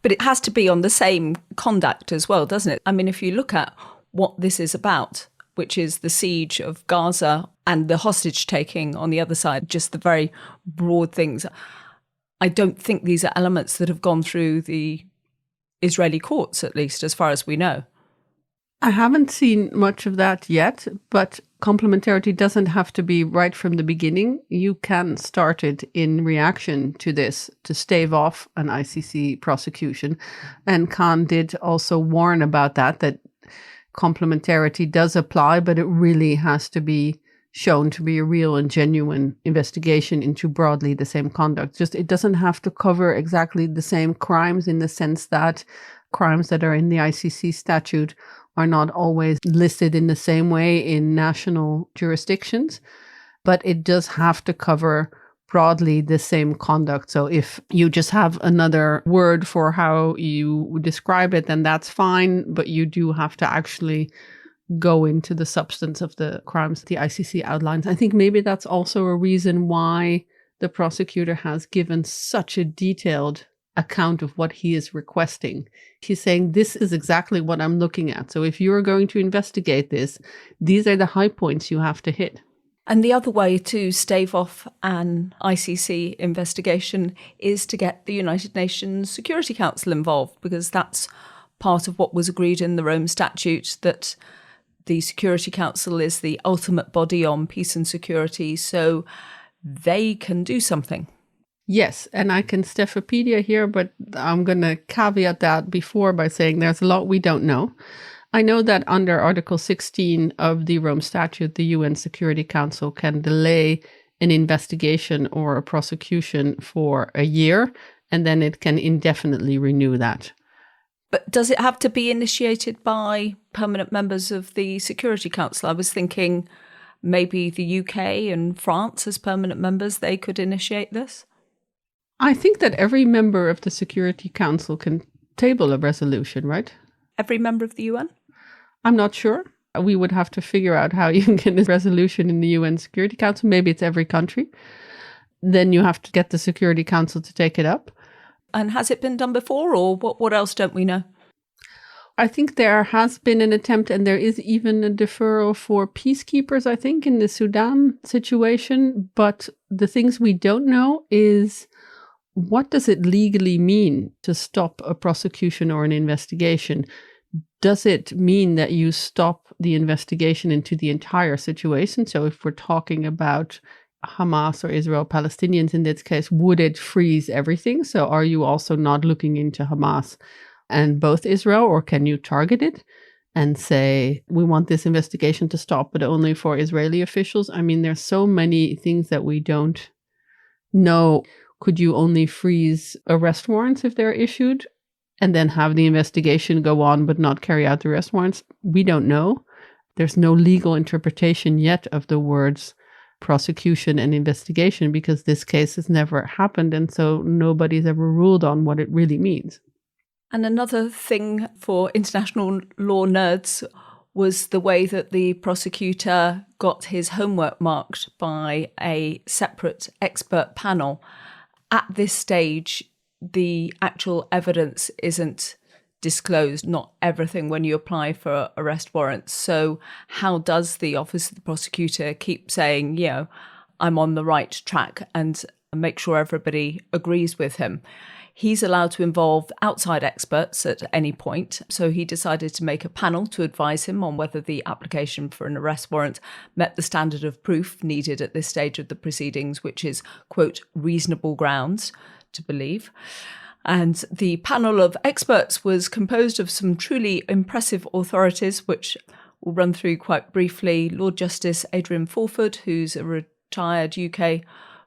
But it has to be on the same conduct as well, doesn't it? I mean, if you look at what this is about, which is the siege of Gaza and the hostage taking on the other side, just the very broad things, I don't think these are elements that have gone through the Israeli courts, at least as far as we know. I haven't seen much of that yet, but complementarity doesn't have to be right from the beginning. You can start it in reaction to this to stave off an ICC prosecution. And Khan did also warn about that complementarity does apply, but it really has to be shown to be a real and genuine investigation into broadly the same conduct. Just it doesn't have to cover exactly the same crimes in the sense that crimes that are in the ICC statute are not always listed in the same way in national jurisdictions, but it does have to cover broadly the same conduct. So if you just have another word for how you describe it, then that's fine, but you do have to actually go into the substance of the crimes the ICC outlines. I think maybe that's also a reason why the prosecutor has given such a detailed account of what he is requesting. He's saying, this is exactly what I'm looking at. So if you're going to investigate this, these are the high points you have to hit. And the other way to stave off an ICC investigation is to get the United Nations Security Council involved, because that's part of what was agreed in the Rome Statute, that the Security Council is the ultimate body on peace and security, so they can do something. Yes, and I can Stefapedia here, but I'm going to caveat that before by saying there's a lot we don't know. I know that under Article 16 of the Rome Statute, the UN Security Council can delay an investigation or a prosecution for a year, and then it can indefinitely renew that. But does it have to be initiated by permanent members of the Security Council? I was thinking maybe the UK and France as permanent members, they could initiate this? I think that every member of the Security Council can table a resolution, right? Every member of the UN? I'm not sure. We would have to figure out how you can get a resolution in the UN Security Council. Maybe it's every country. Then you have to get the Security Council to take it up. And has it been done before, or what else don't we know? I think there has been an attempt, and there is even a deferral for peacekeepers, I think, in the Sudan situation. But the things we don't know is, what does it legally mean to stop a prosecution or an investigation? Does it mean that you stop the investigation into the entire situation? So if we're talking about Hamas or Israel Palestinians in this case, would it freeze everything? So are you also not looking into Hamas and both Israel, or can you target it and say, we want this investigation to stop, but only for Israeli officials? I mean, there's so many things that we don't know. Could you only freeze arrest warrants if they're issued and then have the investigation go on but not carry out the arrest warrants? We don't know. There's no legal interpretation yet of the words prosecution and investigation, because this case has never happened, and so nobody's ever ruled on what it really means. And another thing for international law nerds was the way that the prosecutor got his homework marked by a separate expert panel. At this stage, the actual evidence isn't disclosed, not everything, when you apply for arrest warrants. So how does the Office of the Prosecutor keep saying, I'm on the right track, and make sure everybody agrees with him? He's allowed to involve outside experts at any point. So he decided to make a panel to advise him on whether the application for an arrest warrant met the standard of proof needed at this stage of the proceedings, which is, quote, reasonable grounds to believe. And the panel of experts was composed of some truly impressive authorities, which We'll run through quite briefly Lord Justice Adrian Fulford, who's a retired UK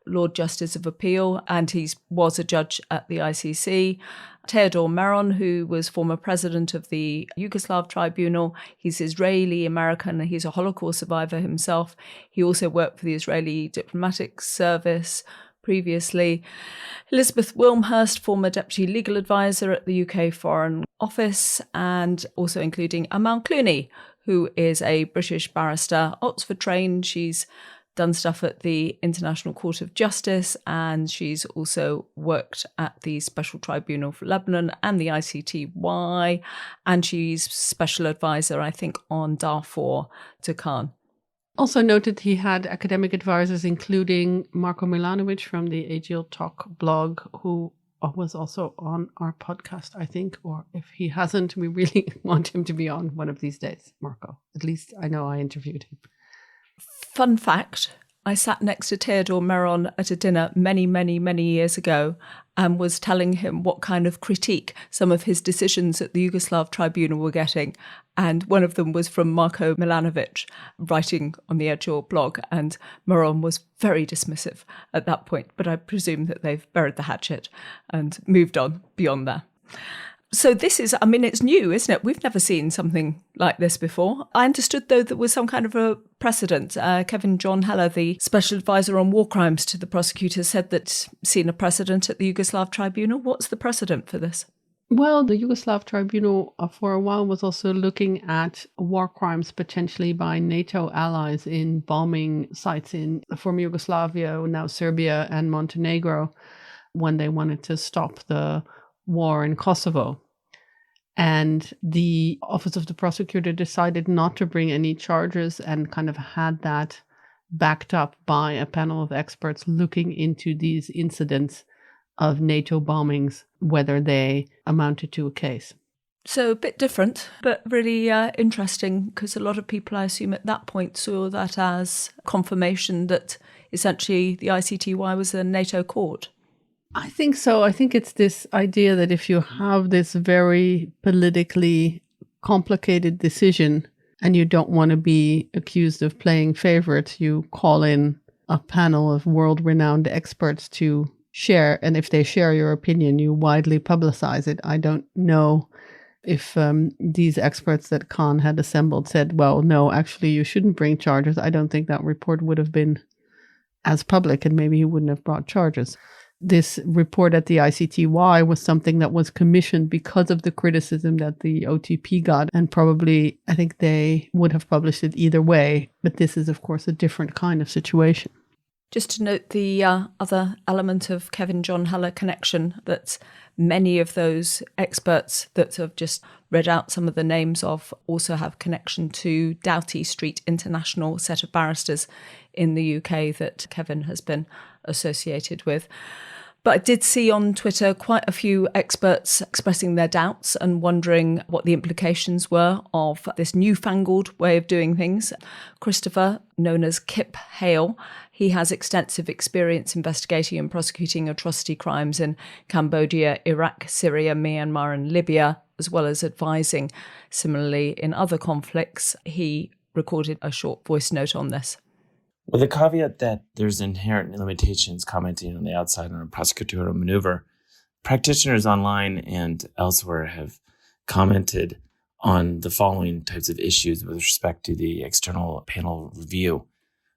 Lord Justice of Appeal, and he was a judge at the ICC. Theodor Meron, who was former president of the Yugoslav Tribunal. He's Israeli-American, and he's a Holocaust survivor himself. He also worked for the Israeli Diplomatic Service previously. Elizabeth Wilmhurst, former Deputy Legal Advisor at the UK Foreign Office, and also including Amal Clooney, who is a British barrister, Oxford trained. She's done stuff at the International Court of Justice, and she's also worked at the Special Tribunal for Lebanon and the ICTY, and she's special advisor, I think, on Darfur to Khan. Also noted he had academic advisors, including Marko Milanovic from the AGL Talk blog, who was also on our podcast, I think, or if he hasn't, we really want him to be on one of these days, Marko. At least I know I interviewed him. Fun fact, I sat next to Theodor Meron at a dinner many, many, many years ago and was telling him what kind of critique some of his decisions at the Yugoslav Tribunal were getting. And one of them was from Marko Milanovic, writing on the Edgehill blog. And Meron was very dismissive at that point. But I presume that they've buried the hatchet and moved on beyond that. So this is, I mean, it's new, isn't it? We've never seen something like this before. I understood, though, there was some kind of a precedent. Kevin John Heller, the special advisor on war crimes to the prosecutor, said that seen a precedent at the Yugoslav Tribunal. What's the precedent for this? Well, the Yugoslav Tribunal for a while was also looking at war crimes potentially by NATO allies in bombing sites in former Yugoslavia, now Serbia and Montenegro, when they wanted to stop the war in Kosovo. And the Office of the Prosecutor decided not to bring any charges and kind of had that backed up by a panel of experts looking into these incidents of NATO bombings, whether they amounted to a case. So a bit different, but really interesting, because a lot of people, I assume, at that point saw that as confirmation that essentially the ICTY was a NATO court. I think so. I think it's this idea that if you have this very politically complicated decision and you don't want to be accused of playing favorite, you call in a panel of world-renowned experts to share. And if they share your opinion, you widely publicize it. I don't know if these experts that Khan had assembled said, well, no, actually, you shouldn't bring charges. I don't think that report would have been as public, and maybe he wouldn't have brought charges. This report at the ICTY was something that was commissioned because of the criticism that the OTP got, and probably I think they would have published it either way. But this is, of course, a different kind of situation. Just to note the other element of Kevin John Heller connection, that many of those experts that have just read out some of the names of also have connection to Doughty Street International set of barristers in the UK that Kevin has been associated with. But I did see on Twitter quite a few experts expressing their doubts and wondering what the implications were of this newfangled way of doing things. Christopher, known as Kip Hale, he has extensive experience investigating and prosecuting atrocity crimes in Cambodia, Iraq, Syria, Myanmar and Libya, as well as advising similarly in other conflicts. He recorded a short voice note on this. With the caveat that there's inherent limitations commenting on the outside on a prosecutorial maneuver, practitioners online and elsewhere have commented on the following types of issues with respect to the external panel review.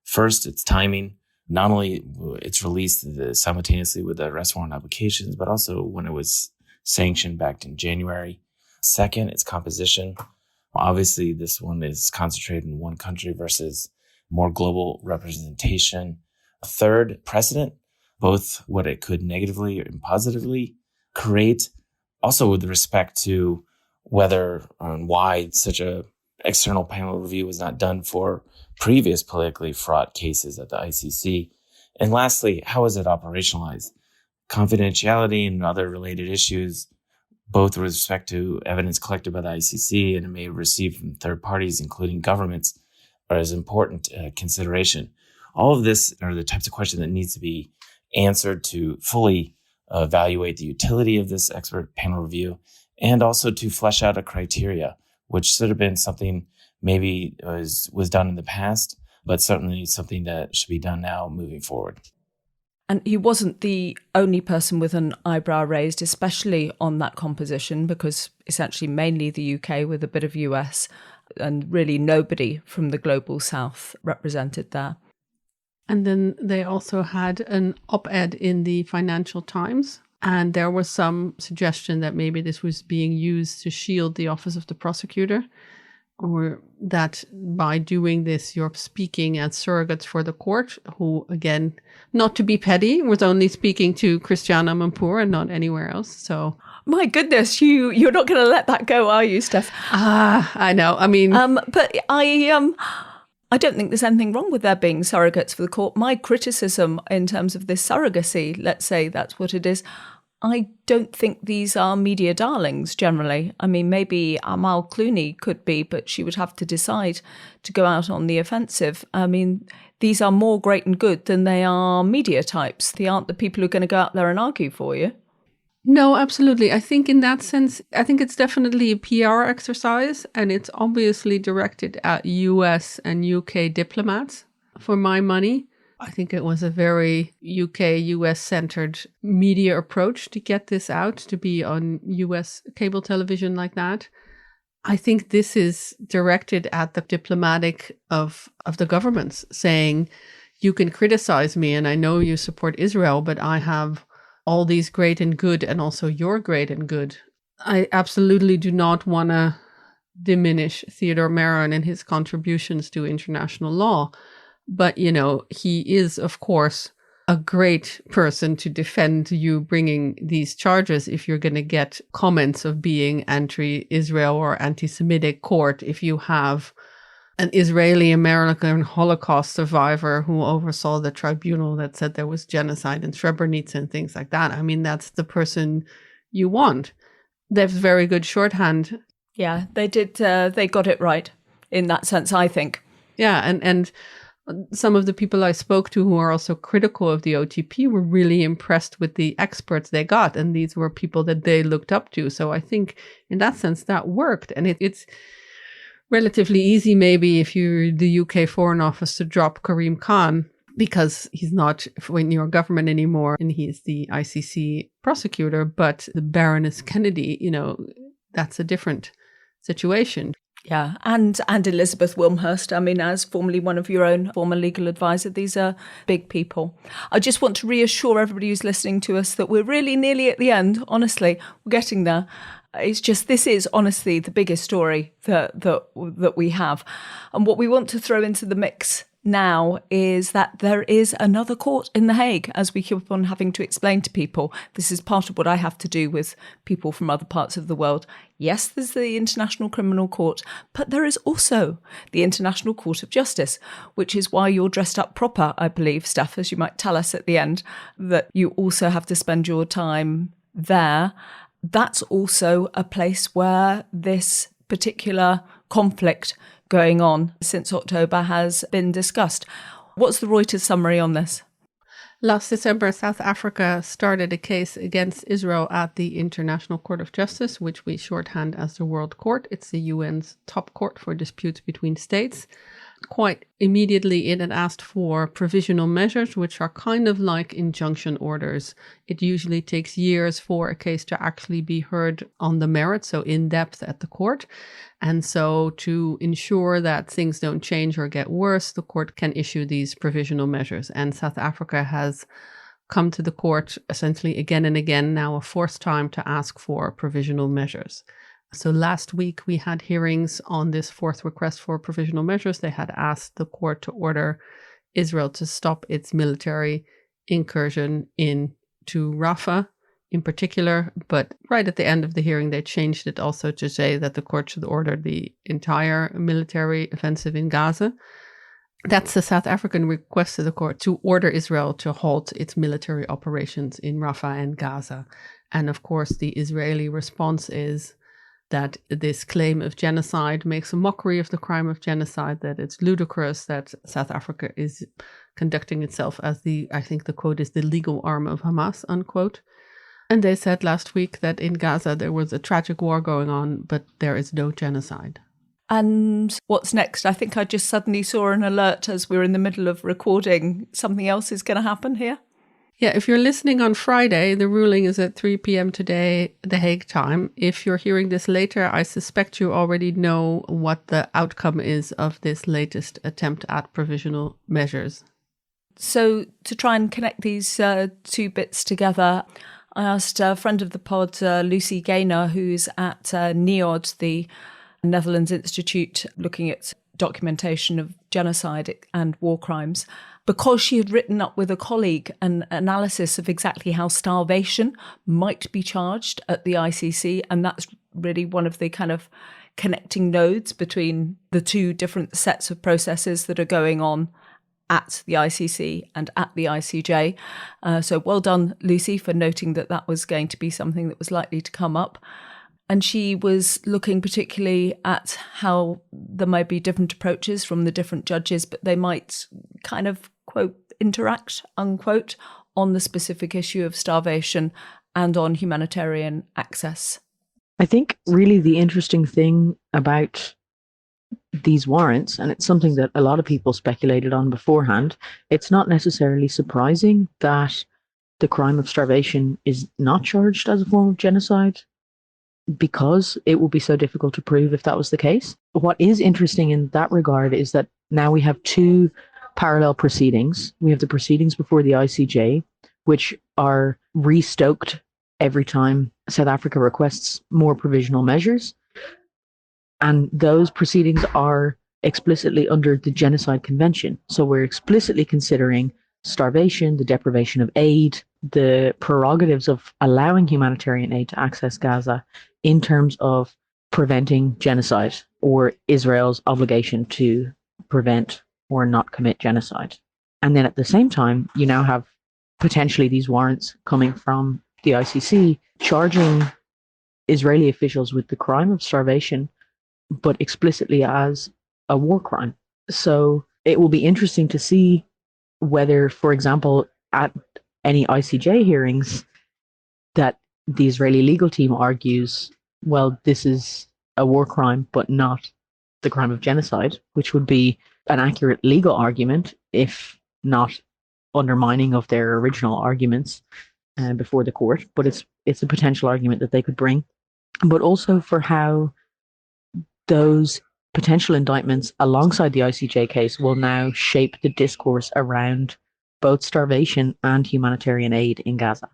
First, its timing. Not only it's released simultaneously with the arrest warrant applications, but also when it was sanctioned back in January. Second, its composition. Obviously, this one is concentrated in one country versus more global representation. Third, precedent, both what it could negatively and positively create. Also with respect to whether and why such a external panel review was not done for previous politically fraught cases at the ICC. And lastly, how is it operationalized? Confidentiality and other related issues, both with respect to evidence collected by the ICC and it may have received from third parties, including governments, are as important consideration. All of this are the types of questions that needs to be answered to fully evaluate the utility of this expert panel review and also to flesh out a criteria, which should have been something maybe was done in the past, but certainly something that should be done now moving forward. And he wasn't the only person with an eyebrow raised, especially on that composition, because essentially mainly the UK with a bit of US and really nobody from the global south represented there. And then they also had an op-ed in the Financial Times. And there was some suggestion that maybe this was being used to shield the office of the prosecutor, or that by doing this, you're speaking as surrogates for the court, who, again, not to be petty, was only speaking to Christiana Mampour and not anywhere else. So, my goodness, you're not going to let that go, are you, Steph? I know. I mean, but I don't think there's anything wrong with there being surrogates for the court. My criticism in terms of this surrogacy, let's say that's what it is, I don't think these are media darlings generally. I mean, maybe Amal Clooney could be, but she would have to decide to go out on the offensive. I mean, these are more great and good than they are media types. They aren't the people who are going to go out there and argue for you. No, absolutely. I think in that sense, I think it's definitely a PR exercise, and it's obviously directed at US and UK diplomats, for my money. I think it was a very UK-US centered media approach to get this out, to be on US cable television like that. I think this is directed at the diplomatic of the governments, saying, you can criticize me and I know you support Israel, but I have all these great and good, and also you're great and good. I absolutely do not want to diminish Theodore Meron and his contributions to international law. But, you know, he is, of course, a great person to defend you bringing these charges if you're going to get comments of being anti-Israel or anti-Semitic court, if you have an Israeli-American Holocaust survivor who oversaw the tribunal that said there was genocide in Srebrenica and things like that. I mean, that's the person you want. They have very good shorthand. Yeah, they did. They got it right in that sense, I think. Yeah, and some of the people I spoke to who are also critical of the OTP were really impressed with the experts they got. And these were people that they looked up to. So I think in that sense, that worked. And it's relatively easy, maybe, if you're the UK Foreign Office, to drop Karim Khan because he's not in your government anymore and he's the ICC prosecutor. But the Baroness Kennedy, you know, that's a different situation. Yeah, and Elizabeth Wilmhurst, I mean, as formerly one of your own former legal advisor, these are big people. I just want to reassure everybody who's listening to us that we're really nearly at the end. Honestly, we're getting there. It's just, this is honestly the biggest story that we have. And what we want to throw into the mix now is that there is another court in The Hague, as we keep on having to explain to people. This is part of what I have to do with people from other parts of the world. Yes, there's the International Criminal Court, but there is also the International Court of Justice, which is why you're dressed up proper, I believe, Steph, as you might tell us at the end, that you also have to spend your time there. That's also a place where this particular conflict going on since October has been discussed. What's the Reuters summary on this? Last December, South Africa started a case against Israel at the International Court of Justice, which we shorthand as the World Court. It's the UN's top court for disputes between states. Quite immediately, it had asked for provisional measures, which are kind of like injunction orders. It usually takes years for a case to actually be heard on the merits, so in depth at the court. And so to ensure that things don't change or get worse, the court can issue these provisional measures. And South Africa has come to the court essentially again and again, now a fourth time, to ask for provisional measures. So last week we had hearings on this fourth request for provisional measures. They had asked the court to order Israel to stop its military incursion into Rafah in particular. But right at the end of the hearing, they changed it also to say that the court should order the entire military offensive in Gaza. That's the South African request to the court, to order Israel to halt its military operations in Rafah and Gaza. And of course, the Israeli response is that this claim of genocide makes a mockery of the crime of genocide, that it's ludicrous that South Africa is conducting itself as I think the quote is, the legal arm of Hamas, unquote. And they said last week that in Gaza there was a tragic war going on, but there is no genocide. And what's next? I think I just suddenly saw an alert as we were in the middle of recording. Something else is going to happen here? Yeah, if you're listening on Friday, the ruling is at 3 p.m. today, The Hague time. If you're hearing this later, I suspect you already know what the outcome is of this latest attempt at provisional measures. So to try and connect these two bits together, I asked a friend of the pod, Lucy Gaynor, who's at NIOD, the Netherlands Institute, looking at documentation of genocide and war crimes, because she had written up with a colleague an analysis of exactly how starvation might be charged at the ICC. And that's really one of the kind of connecting nodes between the two different sets of processes that are going on at the ICC and at the ICJ. So well done, Lucy, for noting that that was going to be something that was likely to come up. And she was looking particularly at how there might be different approaches from the different judges, but they might kind of, quote, interact, unquote, on the specific issue of starvation and on humanitarian access. I think really the interesting thing about these warrants, and it's something that a lot of people speculated on beforehand, it's not necessarily surprising that the crime of starvation is not charged as a form of genocide, because it will be so difficult to prove if that was the case. What is interesting in that regard is that now we have two parallel proceedings. We have the proceedings before the ICJ, which are restoked every time South Africa requests more provisional measures. And those proceedings are explicitly under the Genocide Convention. So we're explicitly considering starvation, the deprivation of aid, the prerogatives of allowing humanitarian aid to access Gaza in terms of preventing genocide, or Israel's obligation to prevent or not commit genocide. And then at the same time, you now have potentially these warrants coming from the ICC charging Israeli officials with the crime of starvation, but explicitly as a war crime. So it will be interesting to see whether, for example, at any ICJ hearings, that the Israeli legal team argues, well, this is a war crime, but not the crime of genocide, which would be an accurate legal argument, if not undermining of their original arguments before the court. But it's a potential argument that they could bring. But also for how those potential indictments alongside the ICJ case will now shape the discourse around both starvation and humanitarian aid in Gaza.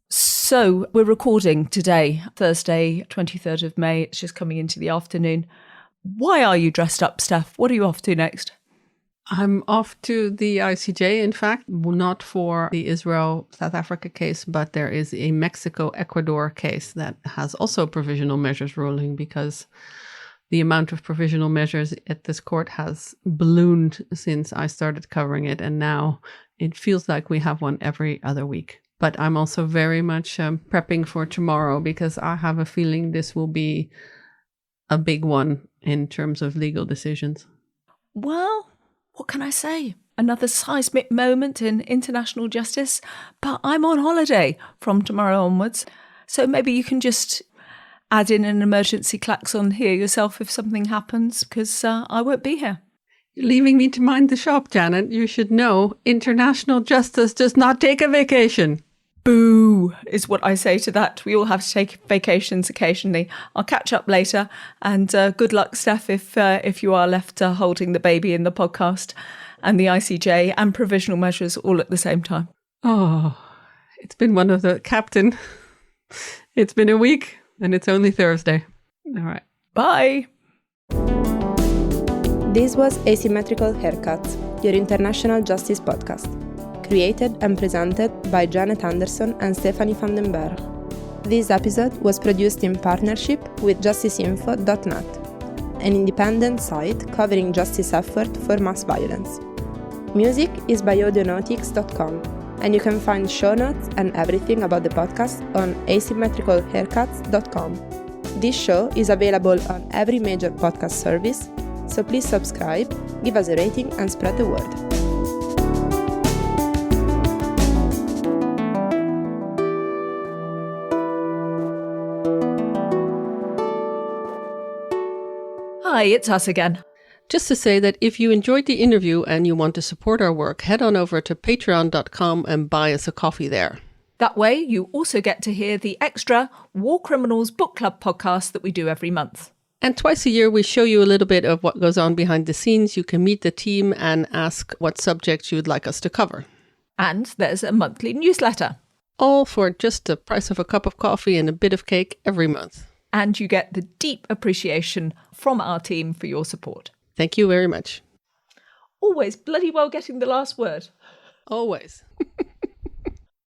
So we're recording today, Thursday, 23rd of May. It's just coming into the afternoon. Why are you dressed up, Steph? What are you off to next? I'm off to the ICJ, in fact, not for the Israel-South Africa case, but there is a Mexico-Ecuador case that has also provisional measures ruling, because the amount of provisional measures at this court has ballooned since I started covering it, and now it feels like we have one every other week. But I'm also very much prepping for tomorrow, because I have a feeling this will be a big one in terms of legal decisions. Well, what can I say? Another seismic moment in international justice, but I'm on holiday from tomorrow onwards. So maybe you can just add in an emergency klaxon here yourself if something happens, because I won't be here. You're leaving me to mind the shop, Janet. You should know international justice does not take a vacation. Boo, is what I say to that. We all have to take vacations occasionally. I'll catch up later, and good luck, Steph, if you are left holding the baby in the podcast and the ICJ and provisional measures all at the same time. Oh, it's been one of the captain. It's been a week, and it's only Thursday. All right. Bye. This was Asymmetrical Haircuts, your international justice podcast. Created and presented by Janet Anderson and Stephanie van den Berg. This episode was produced in partnership with justiceinfo.net, an independent site covering justice effort for mass violence. Music is by audionautics.com, and you can find show notes and everything about the podcast on asymmetricalhaircuts.com. This show is available on every major podcast service, so please subscribe, give us a rating, and spread the word. Hi, Hi, it's us again. Just to say that if you enjoyed the interview and you want to support our work, head on over to patreon.com and buy us a coffee there. That way, you also get to hear the extra War Criminals Book Club podcast that we do every month. And twice a year, we show you a little bit of what goes on behind the scenes. You can meet the team and ask what subjects you would like us to cover. And there's a monthly newsletter. All for just the price of a cup of coffee and a bit of cake every month. And you get the deep appreciation from our team for your support. Thank you very much. Always bloody well getting the last word. Always.